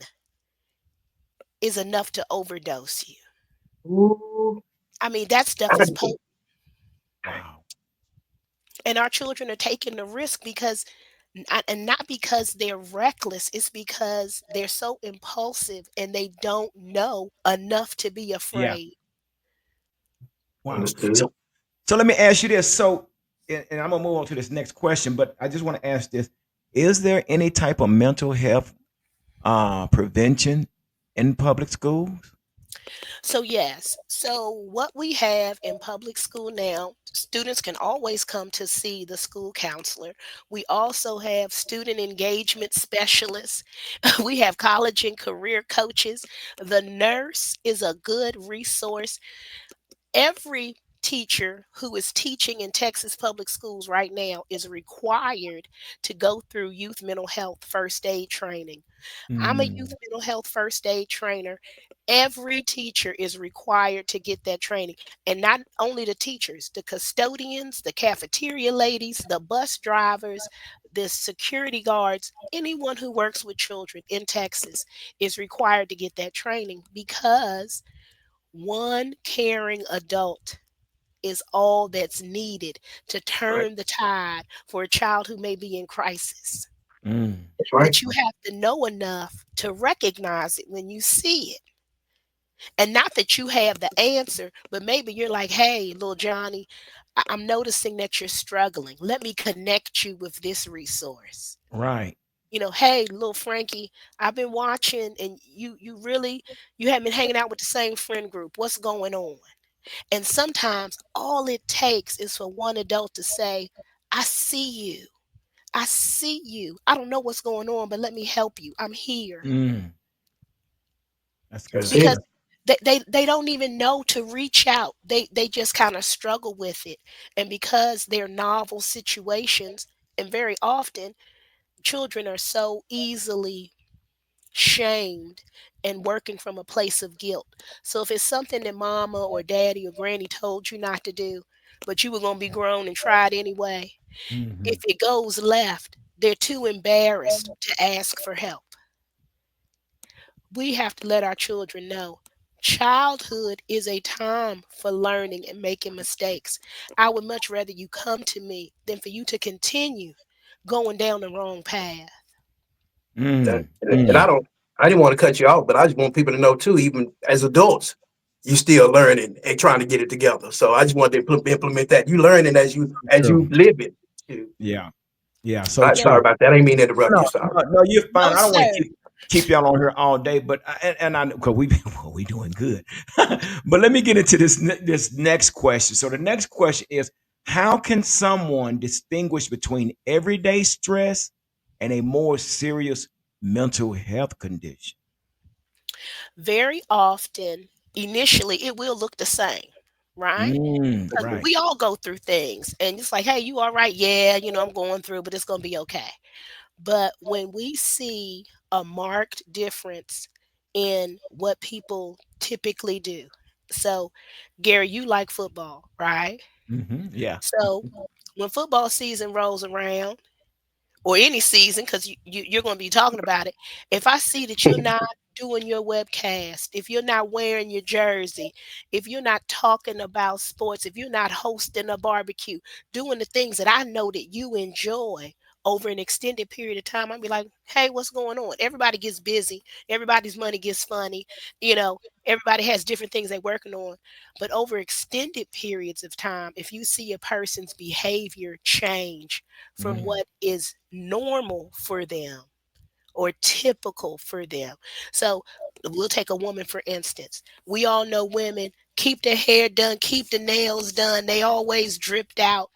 is enough to overdose you. Ooh, I mean, that stuff is I- potent. Wow. And our children are taking the risk because, and not because they're reckless, it's because they're so impulsive and they don't know enough to be Yeah. afraid. Wow. understood. So let me ask you this. So, and I'm gonna move on to this next question, but I just want to ask this: is there any type of mental health prevention in public schools? So, yes. So, what we have in public school now, students can always come to see the school counselor. We also have student engagement specialists. We have college and career coaches. The nurse is a good resource. Every teacher who is teaching in Texas public schools right now is required to go through youth mental health first aid training. I'm a youth Mm, mental health first aid trainer. Every teacher is required to get that training. And not only the teachers, the custodians, the cafeteria ladies, the bus drivers, the security guards, anyone who works with children in Texas is required to get that training because one caring adult is all that's needed to Right. turn the tide for a child who may be in crisis. mm, That's right. But you have to know enough to recognize it when you see it. And not that you have the answer, but maybe you're like, hey, little Johnny, I'm noticing that you're struggling. Let me connect you with this resource. right. Hey, little Frankie, I've been watching and you haven't been hanging out with the same friend group. What's going on? And sometimes all it takes is for one adult to say, I see you. I see you. I don't know what's going on, but let me help you. I'm here. Mm, that's That's good. it. Because they don't even know to reach out. They just kind of struggle with it. And because they're novel situations, and very often children are so easily shamed and working from a place of guilt. So if it's something that mama or daddy or granny told you not to do, but you were going to be grown and try it anyway, if Hmm. it goes left, they're too embarrassed to ask for help. We have to let our children know childhood is a time for learning and making mistakes. I would much rather you come to me than for you to continue going down the wrong path. And, Mm, and mm, I didn't want to cut you off, but I just want people to know too, even as adults, you still learning and trying to get it together. So I just wanted to implement that. You learning as you true. live it. Yeah. Yeah. So I'm Yeah. sorry true. about that. I didn't mean to interrupt No, you. Sorry. no, no, you're fine. No, I don't want to sir. keep y'all on here all day, but and I because we well, we doing good. But let me get into this next question. So the next question is, how can someone distinguish between everyday stress and a more serious mental health condition? Very often, initially, it will look the same. right? Because Right. we all go through things, and it's like, hey, you all right? Yeah, I'm going through, but it's gonna be okay. But when we see a marked difference in what people typically do, so Gary, you like football, right? Yeah. So when football season rolls around, or any season, because you're going to be talking about it. If I see that you're not doing your webcast, if you're not wearing your jersey, if you're not talking about sports, if you're not hosting a barbecue, doing the things that I know that you enjoy over an extended period of time, I'd be like, hey, what's going on? Everybody gets busy. Everybody's money gets funny. Everybody has different things they're working on. But over extended periods of time, if you see a person's behavior change from Mm. what is normal for them or typical for them. So we'll take a woman for instance. We all know women keep their hair done, keep the nails done. They always dripped out.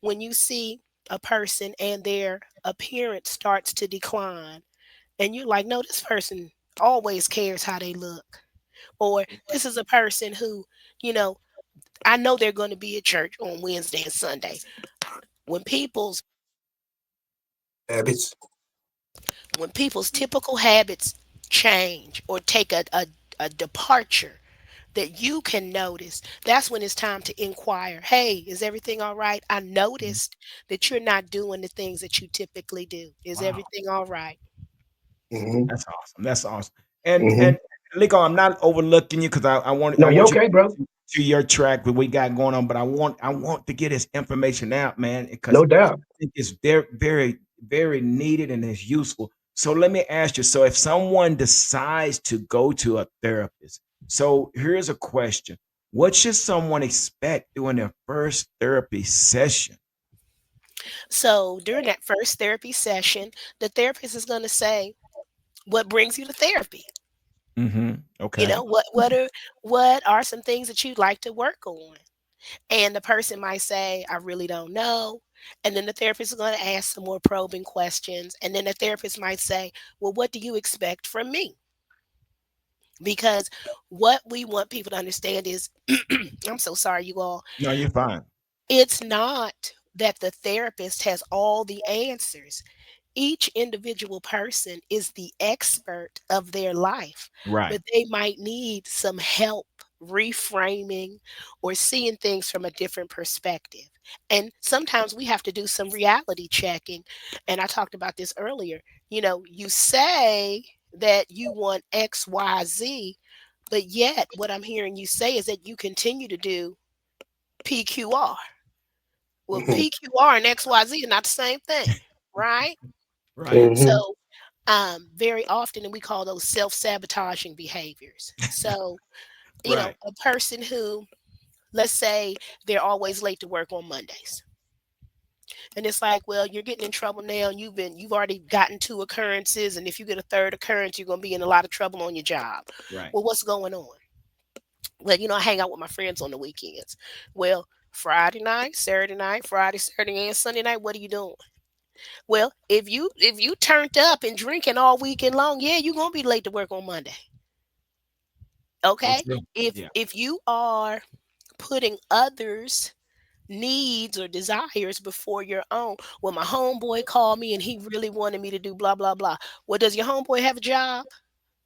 When you see a person and their appearance starts to decline, and you're like, no, this person always cares how they look. Or this is a person who, you know, I know they're going to be at church on Wednesday and Sunday. When people's Habits. when people's typical habits change or take a departure that you can notice, that's when it's time to inquire. Hey, is everything all right? I Mhm. noticed that you're not doing the things that you typically do. Is Wow. everything all right? Hmm. That's awesome. That's awesome. And Hmm. Lico, I'm not overlooking you because I No, you're want you okay, bro. to your track what we got going on, but I want to get this information out, man, because No doubt. I think it's very, very, very needed and it's useful. So let me ask you. So if someone decides to go to a therapist, so here's a question. What should someone expect during their first therapy session? So during that first therapy session, the therapist is going to say, what brings you to therapy? You Okay. know, what are some things that you'd like to work on? And the person might say, I really don't know. And then the therapist is going to ask some more probing questions. And then the therapist might say, well, what do you expect from me? Because what we want people to understand is, I'm so sorry, you all. No, you're fine. It's not that the therapist has all the answers. Each individual person is the expert of their life, Right. but they might need some help reframing or seeing things from a different perspective. And sometimes we have to do some reality checking. And I talked about this earlier. You say that you want XYZ, but yet what I'm hearing you say is that you continue to do PQR. Well, Hmm. PQR and XYZ are not the same thing, right? Right. Hmm. So very often, and we call those self-sabotaging behaviors. So, Right. a person who, let's say, they're always late to work on Mondays. And it's like, well, you're getting in trouble now, and you've already gotten two occurrences, and if you get a third occurrence, you're gonna be in a lot of trouble on your job. Right. Well, what's going on? Well, I hang out with my friends on the weekends. Well, Friday night, Saturday night, Friday, Saturday, and Sunday night, what are you doing? Well, if you turned up and drinking all weekend long, yeah, you're gonna be late to work on Monday. So Okay? true. If Yeah. if you are putting others' needs or desires before your own, well, my homeboy called me and he really wanted me to do blah blah blah. Well, does your homeboy have a job?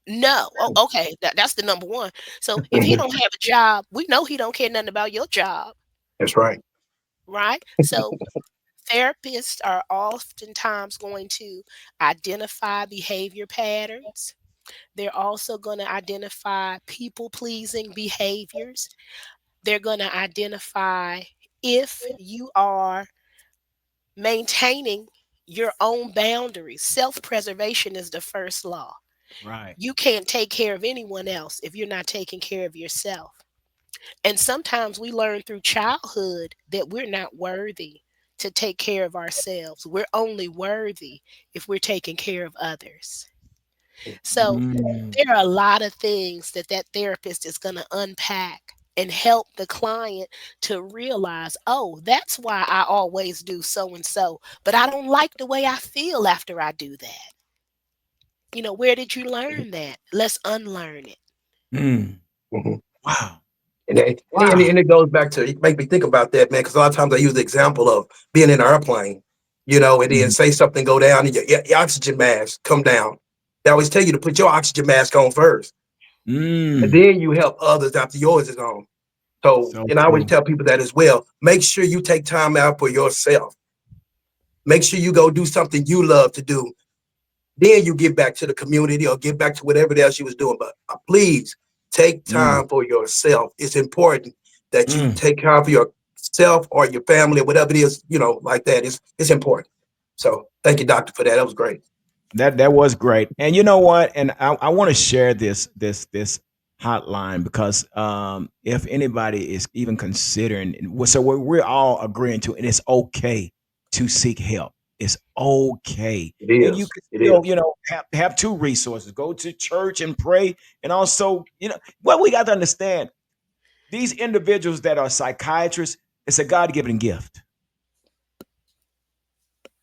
No. Oh, okay. That's the number one. So if he Hmm. don't have a job, we know he don't care nothing about your job, That's right. right? So therapists are oftentimes going to identify behavior patterns. They're also going to identify people pleasing behaviors. They're going to identify if you are maintaining your own boundaries. Self preservation is the first law. Right. You can't take care of anyone else if you're not taking care of yourself. And sometimes we learn through childhood that we're not worthy to take care of ourselves. We're only worthy if we're taking care of others. So Mm. there are a lot of things that therapist is going to unpack and help the client to realize, oh, that's why I always do so and so, but I don't like the way I feel after I do that. Where did you learn that? Let's unlearn it. Mm. Hmm. Wow. And it goes back to, it make me think about that, man, because a lot of times I use the example of being in an airplane, and then Mhm. say something go down and your oxygen mask come down. They always tell you to put your oxygen mask on first, and Mm. then you help others after yours is on. So, So and I always true. tell people that as well. Make sure you take time out for yourself. Make sure you go do something you love to do. Then you give back to the community or give back to whatever else you was doing. But please take Mm. time for yourself. It's important that you Mm. take time for yourself or your family or whatever it is, like that. It's important. So thank you, doctor, for that. That was great. That was great. And you know what? And I want to share this hotline because if anybody is even considering, so we're all agreeing to, and it's okay to seek help. It's okay, It and you is. can It still, is. have two resources: go to church and pray, and also, what we got to understand: these individuals that are psychiatrists, it's a God given gift.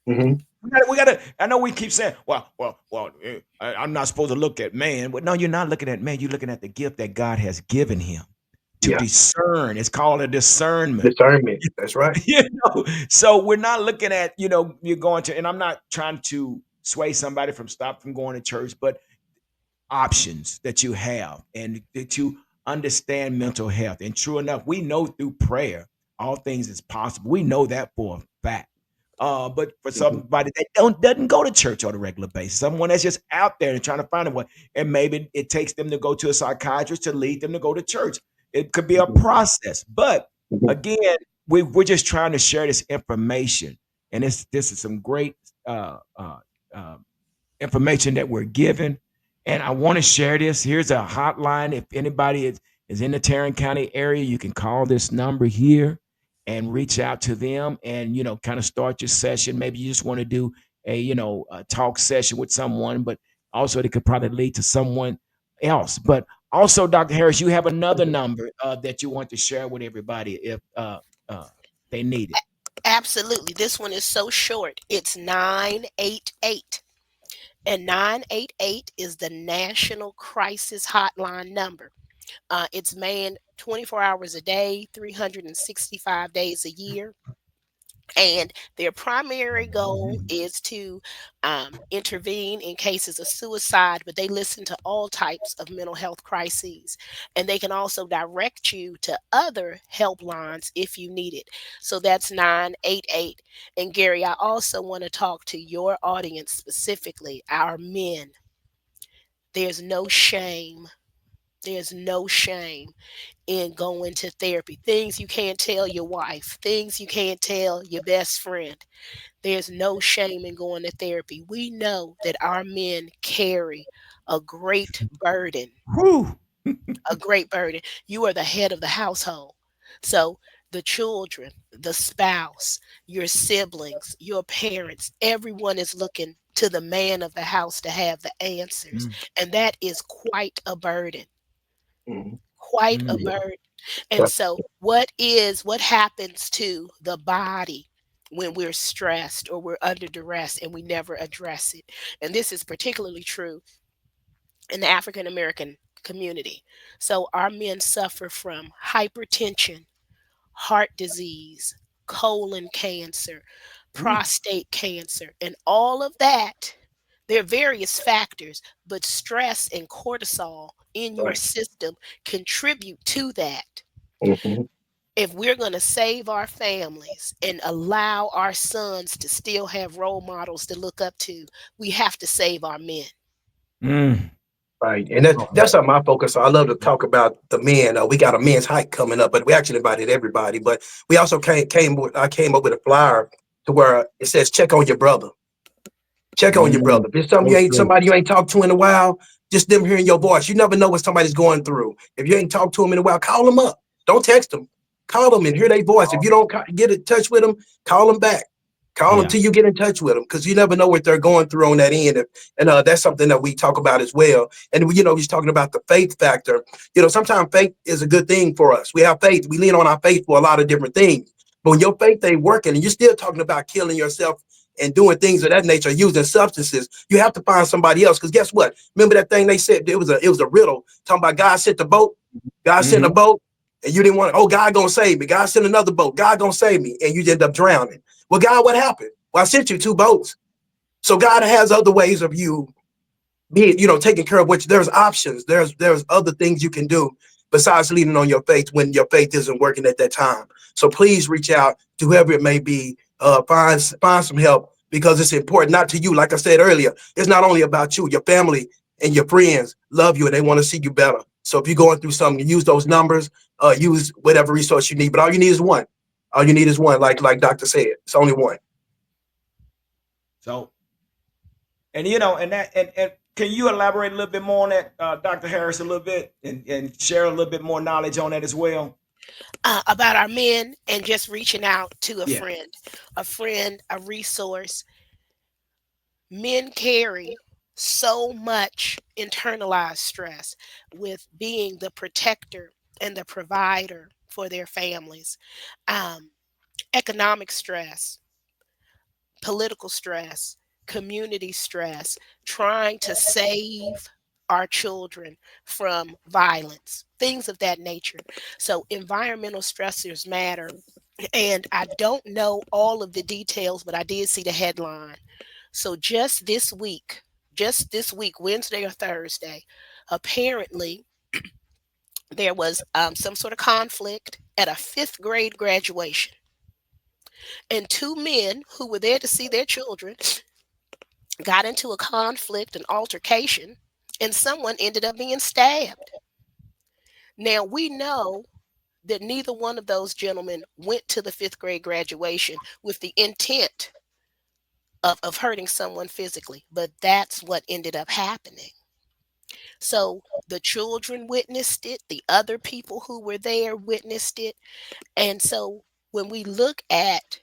Hmm. We got to. I know we keep saying, well. I'm not supposed to look at man, but no, you're not looking at man. You're looking at the gift that God has given him to Yeah. discern. It's called a discernment. Discernment. That's right. you so we're not looking at you're going to. And I'm not trying to sway somebody from stop from going to church, but options that you have and that you understand mental health. And true enough, we know through prayer all things is possible. We know that for a fact. But for Hmm. somebody that doesn't go to church on a regular basis, someone that's just out there and trying to find a way, and maybe it takes them to go to a psychiatrist to lead them to go to church. It could be a Hmm. process. But Hmm. again, we're just trying to share this information, and this is some great uh, information that we're given. And I want to share this. Here's a hotline. If anybody is in the Tarrant County area, you can call this number here and reach out to them and, kind of start your session. Maybe you just want to do a talk session with someone, but also it could probably lead to someone else. But also, Dr. Harris, you have another number that you want to share with everybody if uh, they need it. Absolutely. This one is so short. It's 988. And 988 is the National Crisis Hotline number. It's manned 24 hours a day, 365 days a year. And their primary goal is to intervene in cases of suicide, but they listen to all types of mental health crises. And they can also direct you to other helplines if you need it. So that's 988. And Gary, I also want to talk to your audience specifically, our men. There's no shame. There's no shame in going to therapy. Things you can't tell your wife, things you can't tell your best friend. There's no shame in going to therapy. We know that our men carry a great burden, Whew. a great burden. You are the head of the household. So the children, the spouse, your siblings, your parents, everyone is looking to the man of the house to have the answers. Mm, And that is quite a burden, Hmm. quite a mm, Yeah. burden. And so what happens to the body when we're stressed or we're under duress and we never address it? And this is particularly true in the African American community. So our men suffer from hypertension, heart disease, colon cancer, mm, prostate cancer, and all of that. There are various factors, but stress and cortisol in your Right. system contribute to that. Hmm. If we're going to save our families and allow our sons to still have role models to look up to, we have to save our men. mm. Right. And that's something I focus on. I love to talk about the men. We got a men's hike coming up, but we actually invited everybody. But we also I came up with a flyer to where it says check on your brother. Check on your Mm, brother. If it's something so true. somebody you ain't talked to in a while, just them hearing your voice. You never know what somebody's going through. If you ain't talked to them in a while, call them up. Don't text them. Call them and hear their voice. If you don't get in touch with them, call them back. Call them Yeah. till you get in touch with them because you never know what they're going through on that end. And that's something that we talk about as well. And, he's talking about the faith factor. Sometimes faith is a good thing for us. We have faith. We lean on our faith for a lot of different things. But when your faith ain't working and you're still talking about killing yourself and doing things of that nature, using substances, you have to find somebody else. Because guess what? Remember that thing they said it was a riddle talking about God sent the boat. God sent a Hmm. boat. and you didn't want, oh, God gonna save me. God sent another boat. God gonna save me. And you end up drowning. Well, God, what happened? Well, I sent you 2 boats. So God has other ways of you being, taking care of which there's options. There's other things you can do besides leaning on your faith when your faith isn't working at that time. So please reach out to whoever it may be. Find some help because it's important, not to you. Like I said earlier, it's not only about you. Your family and your friends love you and they want to see you better. So if you're going through something, use those numbers, use whatever resource you need. But all you need is one. All you need is one, like Doctor said. It's only one. So, and you know, and can you elaborate a little bit more on that, Dr. Harris, a little bit, and share a little bit more knowledge on that as well? About our men and just reaching out to Yeah. a friend, a resource. Men carry so much internalized stress with being the protector and the provider for their families. Um, Economic stress, political stress, community stress, trying to save our children from violence, things of that nature. So, environmental stressors matter. And I don't know all of the details, but I did see the headline. So, just this week, Wednesday or Thursday, apparently there was some sort of conflict at a fifth grade graduation. And 2 men who were there to see their children got into a conflict, an altercation, and someone ended up being stabbed. Now, we know that neither one of those gentlemen went to the fifth grade graduation with the intent of hurting someone physically, but that's what ended up happening. So the children witnessed it, the other people who were there witnessed it. And so when we look at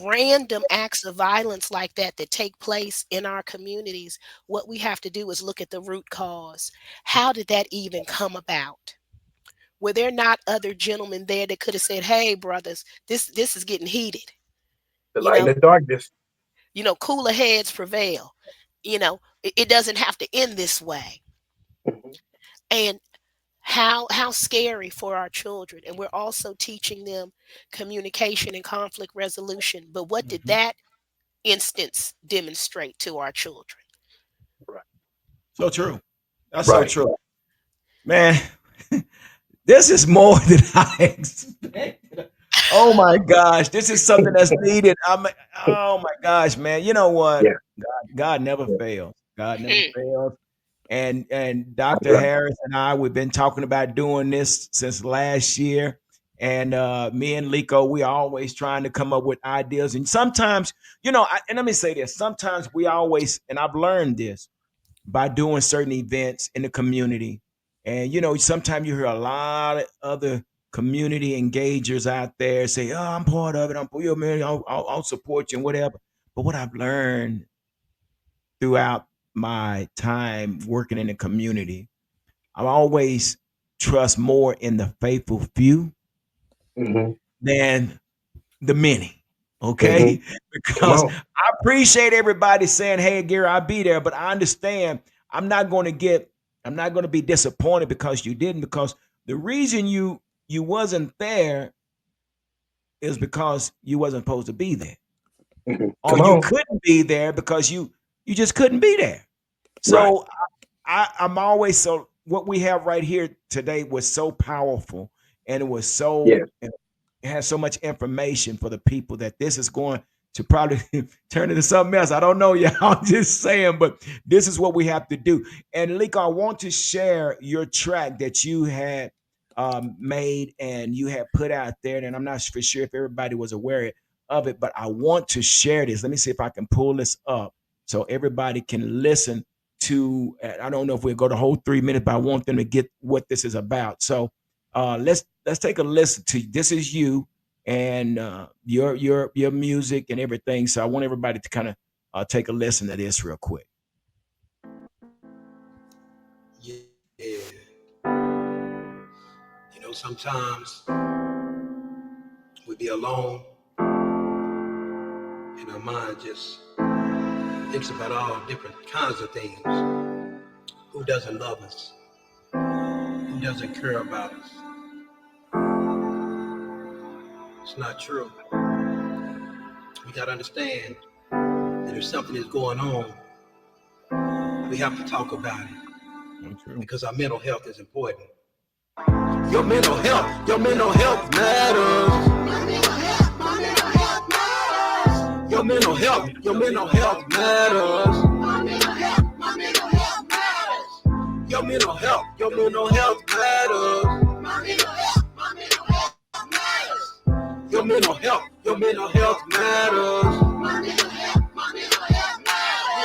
random acts of violence like that that take place in our communities, what we have to do is look at the root cause. How did that even come about? Were there not other gentlemen there that could have said, "Hey, brothers, this is getting heated. The You light and know, the darkness. cooler heads prevail. It doesn't have to end this way." Mhm. And how scary for our children. And we're also teaching them communication and conflict resolution. But what did Mhm. that instance demonstrate to our children? Right. So true. That's so Right. true, man. This is more than I expected. Oh my gosh, this is something that's needed. Oh my gosh, man. You know what? Yeah. God never Yeah. fails. God never Hmm. fails. And That's Dr. right. Harris and I, we've been talking about doing this since last year. And me and Lico, we are always trying to come up with ideas. And sometimes, and let me say this: sometimes we always, and I've learned this by doing certain events in the community. And sometimes you hear a lot of other community engagers out there say, "Oh, I'm part of it. I'm, man, I'll support you and whatever." But what I've learned throughout my time working in the community, I always trust more in the faithful few Hmm. than the many. Hmm. Okay, Come because on. I appreciate everybody saying, "Hey, Gary, I'll be there," but I understand I'm not going to get, I'm not going to be disappointed because you didn't. Because the reason you wasn't there is because you wasn't supposed to be there, Hmm. or Come you on. couldn't be there because you just couldn't be there. Right. So I'm always, so what we have right here today was so powerful, and it was so, Yes. it has so much information for the people that this is going to probably turn into something else. I don't know, y'all. I'm just saying, but this is what we have to do. And Liko, I want to share your track that you had made and you had put out there. And I'm not for sure if everybody was aware of it, but I want to share this. Let me see if I can pull this up so everybody can listen to. I don't know if we'll go the whole 3 minutes, but I want them to get what this is about. So let's take a listen to "This Is You" and your music and everything. So I want everybody to kind of take a listen to this real quick. Yeah. Sometimes we be alone and our mind just thinks about all different kinds of things. Who doesn't love us? Who doesn't care about us? It's not true. We got to understand that if something is going on, we have to talk about it because our mental health is important. Your mental health matters. My mental health matters. Your mental health matters. My mental health matters. Your mental health matters. My mental health matters. Your mental health matters. My mental health matters.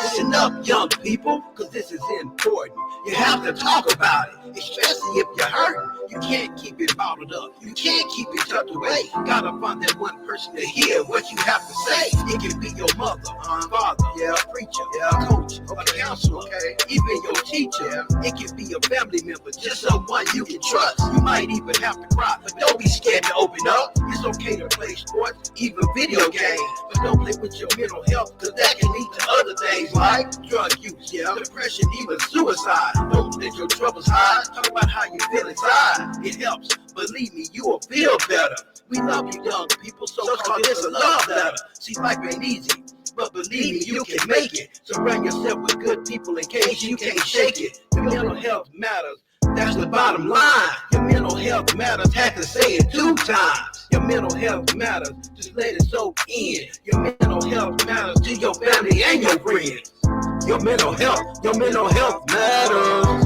Listen up, young people, because this is important. You have to talk about it, especially if you're hurting. You can't keep it bottled up. You can't keep it tucked away. Gotta find that one person to hear what you have to say. It can be your mother, father, a preacher, a coach, a counselor, even your teacher. It can be a family member, just someone you can trust. You might even have to cry, but don't be scared to open up. It's okay to play sports, even video games, but don't play with your mental health, because that can lead to other things like drug use, depression, even suicide. Don't let your troubles hide. Talk about how you feel inside. It helps. Believe me, you will feel better. We love you, young people, so call this a love letter. See, life ain't easy, but believe me, you can make it. Surround yourself with good people in case you can't shake it. Your mental health matters. That's the bottom line. Your mental health matters. Had to say it 2 times. Your mental health matters. Just let it soak in. Your mental health matters to your family and your friends. Your mental health matters. Your mental health matters.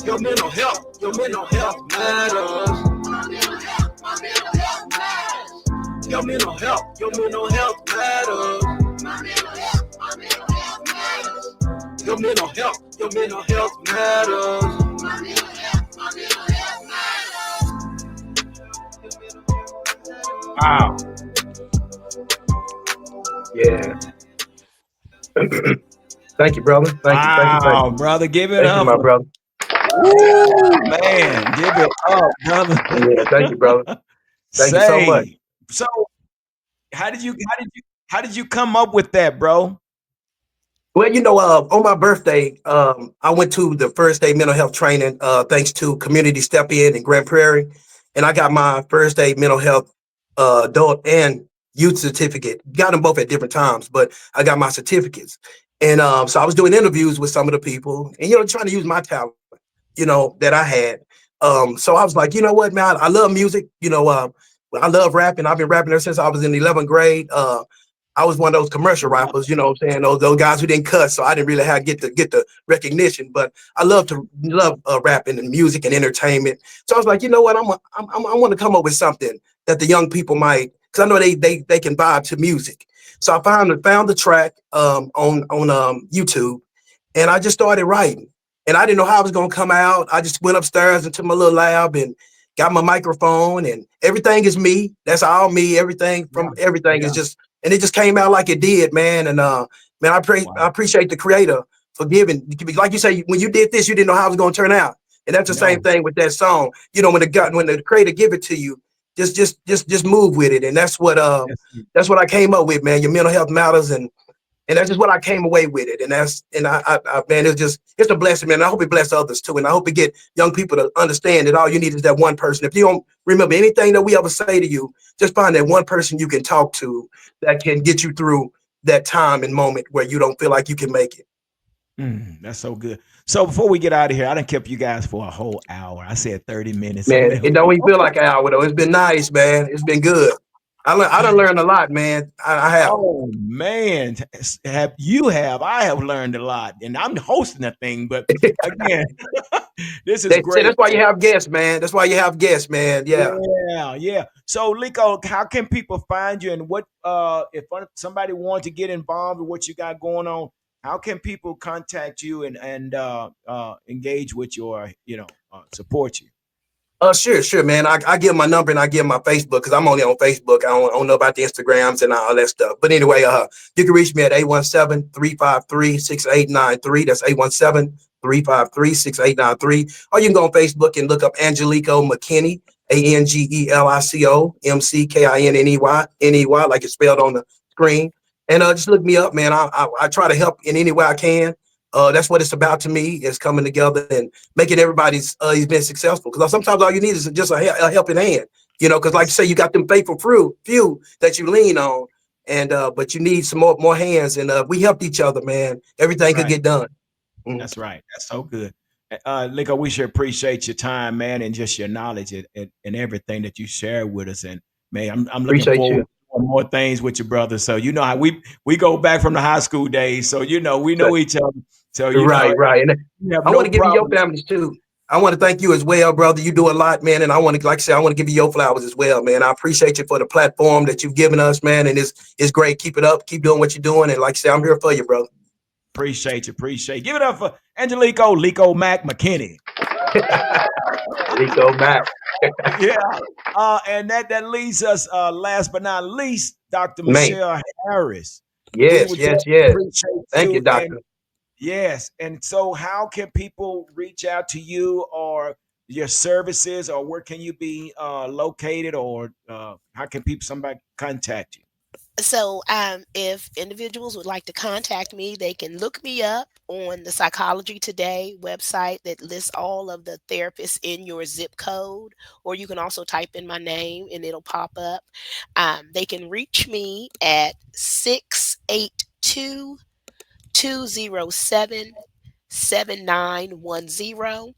Your mental health matters. Your mental health matters. Wow. Yeah. Thank you, brother. Thank you. Brother, give it Thank up. you, my brother. Woo, man, give it up, brother. Yeah, thank you, brother. Thank you so much. So how did you come up with that, bro? Well, on my birthday, I went to the first day mental health training, thanks to Community Step In Grand Prairie. And I got my first day mental health adult and youth certificate. Got them both at different times, but I got my certificates. And so I was doing interviews with some of the people and, trying to use my talent, that I had. So I was like, you know what, man, I love music. I love rapping. I've been rapping ever since I was in the 11th grade. I was one of those commercial rappers, you know what I'm saying? Those guys who didn't cuss, so I didn't really have get the recognition. But I love rapping and music and entertainment. So I was like, you know what? I want to come up with something that the young people might, because I know they can vibe to music. So I found the track on YouTube, and I just started writing. And I didn't know how it was gonna come out. I just went upstairs into my little lab and got my microphone, and everything is me. That's all me. Everything is just. And it just came out like it did, man. And man, I appreciate the creator for giving. Like you say, when you did this, you didn't know how it was going to turn out. And that's the same thing with that song. When the creator give it to you, just move with it. And that's what I came up with, man. Your mental health matters, and that's just what I came away with it. And I man, it's a blessing, man. I hope it bless others too. And I hope it get young people to understand that all you need is that one person. If you don't remember anything that we ever say to you, just find that one person you can talk to that can get you through that time and moment where you don't feel like you can make it. That's so good. So before we get out of here, I done kept you guys for a whole hour. I said 30 minutes. Man, it don't even feel like an hour though. It's been nice, man. It's been good. I done learned a lot, man. I have. Oh man, I have learned a lot, and I'm hosting the thing. But again, this is great. That's why you have guests, man. That's why you have guests, man. Yeah. Yeah. So, Lico, how can people find you, and what if somebody wants to get involved with what you got going on? How can people contact you and engage with your, support you? Sure, man. I give my number and I give my Facebook because I'm only on Facebook. I don't know about the Instagrams and all that stuff. But anyway, you can reach me at 817-353-6893. That's 817-353-6893. Or you can go on Facebook and look up Angelico McKinney, ANGELICO MCKINNEY, like it's spelled on the screen. And just look me up, man. I try to help in any way I can. That's what it's about to me, is coming together and making everybody's event successful. Because sometimes all you need is just a helping hand, because like you Yes, say, you got them faithful few that you lean on, and but you need some more hands, and we helped each other, man. Everything could right. get done. Mhm. That's right. That's so good. Lico, we should appreciate your time, man, and just your knowledge and everything that you share with us. And man, I'm looking Appreciate forward you. to doing more things with your brother. So you know how we go back from the high school days. So we know each other. So Right. And you have I want no to give you your problem. families too. I want to thank you as well, brother. You do a lot, man. And I want to, like I said, I want to give you your flowers as well, man. I appreciate you for the platform that you've given us, man. And it's great. Keep it up. Keep doing what you're doing. And like I said, I'm here for you, brother. Appreciate you. Appreciate you. Give it up for Angelico Lico Mac McKinney. Rico Mac. Yeah. And that leads us, last but not least, Dr. Man. Michelle Harris. We Yes, would yes, just yes. appreciate Thank you, you. And doctor. yes, and so how can people reach out to you or your services, or where can you be located, or how can somebody contact you? So, if individuals would like to contact me, they can look me up on the Psychology Today website that lists all of the therapists in your zip code, or you can also type in my name and it'll pop up. They can reach me at 682 207 7910,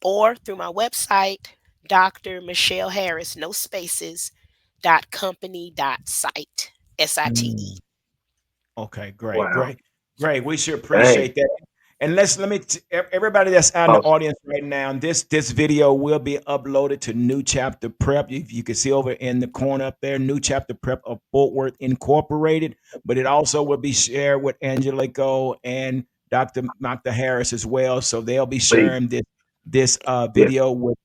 or through my website, Dr. Michelle Harris, no spaces, dot company dot site, SITE. Mm. Okay, great, Wow. great, great. We sure Dang. appreciate that. And everybody that's out in the Awesome. audience right now, this video will be uploaded to New Chapter Prep. If you can see over in the corner up there, New Chapter Prep of Fort Worth Incorporated. But it also will be shared with Angelico and Dr. Harris as well. So they'll be Please. sharing this Yes. video with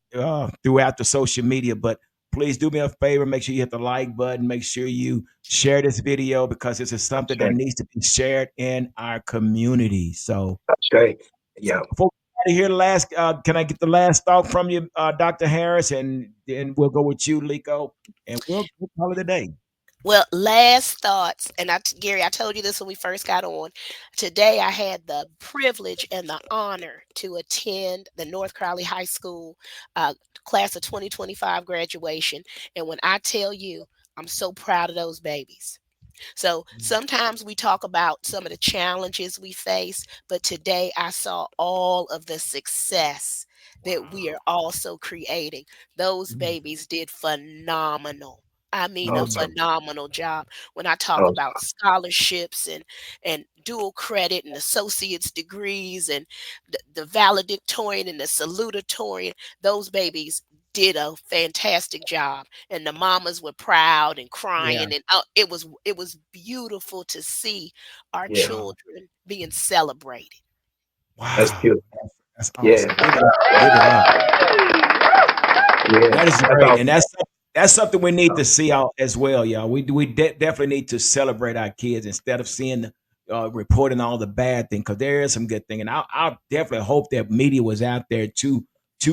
throughout the social media. But please do me a favor, make sure you hit the like button, make sure you share this video, because this is something that Okay. needs to be shared in our community. So Okay. Yeah. before we get out of here, can I get the last thought from you, Dr. Harris, and then we'll go with you, Lico, and we'll call it a day. Well, last thoughts, and Gary, I told you this when we first got on. Today, I had the privilege and the honor to attend the North Crowley High School class of 2025 graduation. And when I tell you, I'm so proud of those babies. So sometimes we talk about some of the challenges we face, but today I saw all of the success that we Wow. are also creating. Those Mm. babies did phenomenal. I mean, a Awesome. phenomenal job. When I talk about Awesome. scholarships and dual credit and associate's degrees and the valedictorian and the salutatorian, those babies did a fantastic job, and the mamas were proud and Yeah. crying, and it was beautiful to see our Yeah. Wow. children being celebrated. That's Wow. beautiful. That's Yeah. awesome. Give it up. Give it up. Yeah. That is That's great, and awesome. that's something we need to see out as well, y'all. We definitely need to celebrate our kids instead of seeing reporting all the bad thing, because there is some good thing, and I definitely hope that media was out there to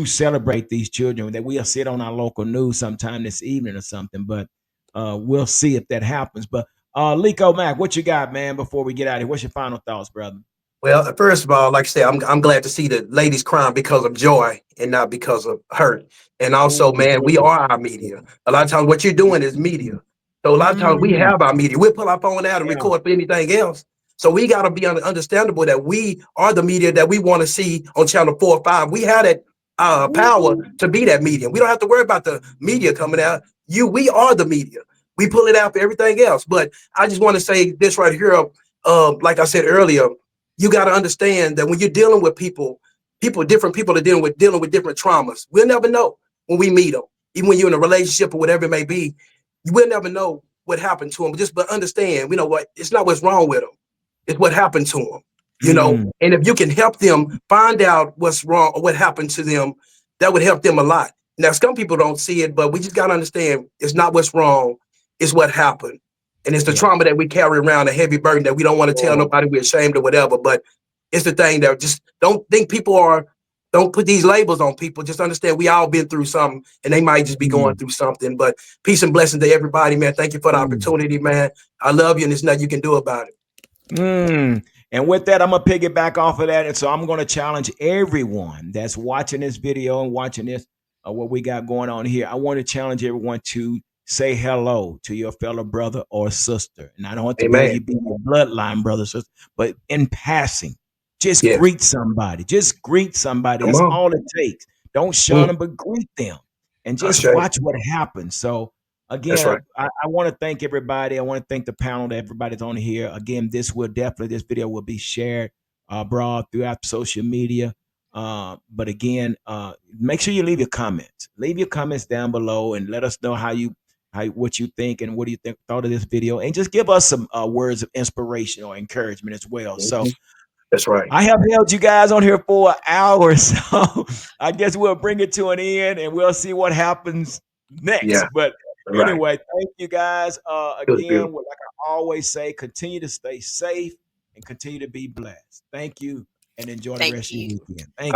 celebrate these children. That we'll see it on our local news sometime this evening or something, but we'll see if that happens. But Lico Mac, what you got, man? Before we get out of here, what's your final thoughts, brother? Well, first of all, like I said, I'm glad to see the ladies crying because of joy and not because of hurt. And also, Oh, man, we are our media. A lot of times, what you're doing is media. So a lot of times, we mm, have our media. We'll pull our phone out and yeah, record for anything else. So we got to be understandable that we are the media that we want to see on channel 4 or 5. We have that power Woo. to be that media. We don't have to worry about the media coming out. We are the media. We pull it out for everything else. But I just want to say this right here. Like I said earlier, you got to understand that when you're dealing with different people are dealing with different traumas. We'll never know when we meet them, even when you're in a relationship or whatever it may be. You will never know what happened to them. But understand, what it's not what's wrong with them. It's what happened to them. Mm, And if you can help them find out what's wrong or what happened to them, that would help them a lot. Now, some people don't see it, but we just got to understand it's not what's wrong, it's what happened. And it's the yeah. trauma that we carry around, a heavy burden that we don't want to tell Oh, nobody we're ashamed or whatever. But it's the thing that just don't put these labels on people. Just understand we all been through something and they might just be going mm, through something. But peace and blessings to everybody, man. Thank you for the mm. opportunity, man. I love you and there's nothing you can do about it. Mm. And with that, I'm gonna piggyback off of that, and so I'm gonna challenge everyone that's watching this video and watching this what we got going on here. I want to challenge everyone to say hello to your fellow brother or sister, and I don't want to be Amen. you be your bloodline brother, sister, but in passing, just Yes. greet somebody. Just greet somebody. Come That's on. all it takes. Don't shun Mm, them, but greet them, and just Ashe. watch what happens. So That's again, right. I want to thank everybody. I want to thank the panel that everybody's on here. Again, this video will be shared broad throughout social media. But again, make sure you leave your comments. Leave your comments down below and let us know how what you think and what do you think thought of this video, and just give us some words of inspiration or encouragement as well. So Mhm. That's right. I have held you guys on here for an hour, so I guess we'll bring it to an end and we'll see what happens next. Yeah. But Right. anyway, thank you guys Good. again. Beautiful. Like I always say, continue to stay safe and continue to be blessed. Thank you and enjoy the Thank rest of your you. weekend. Thank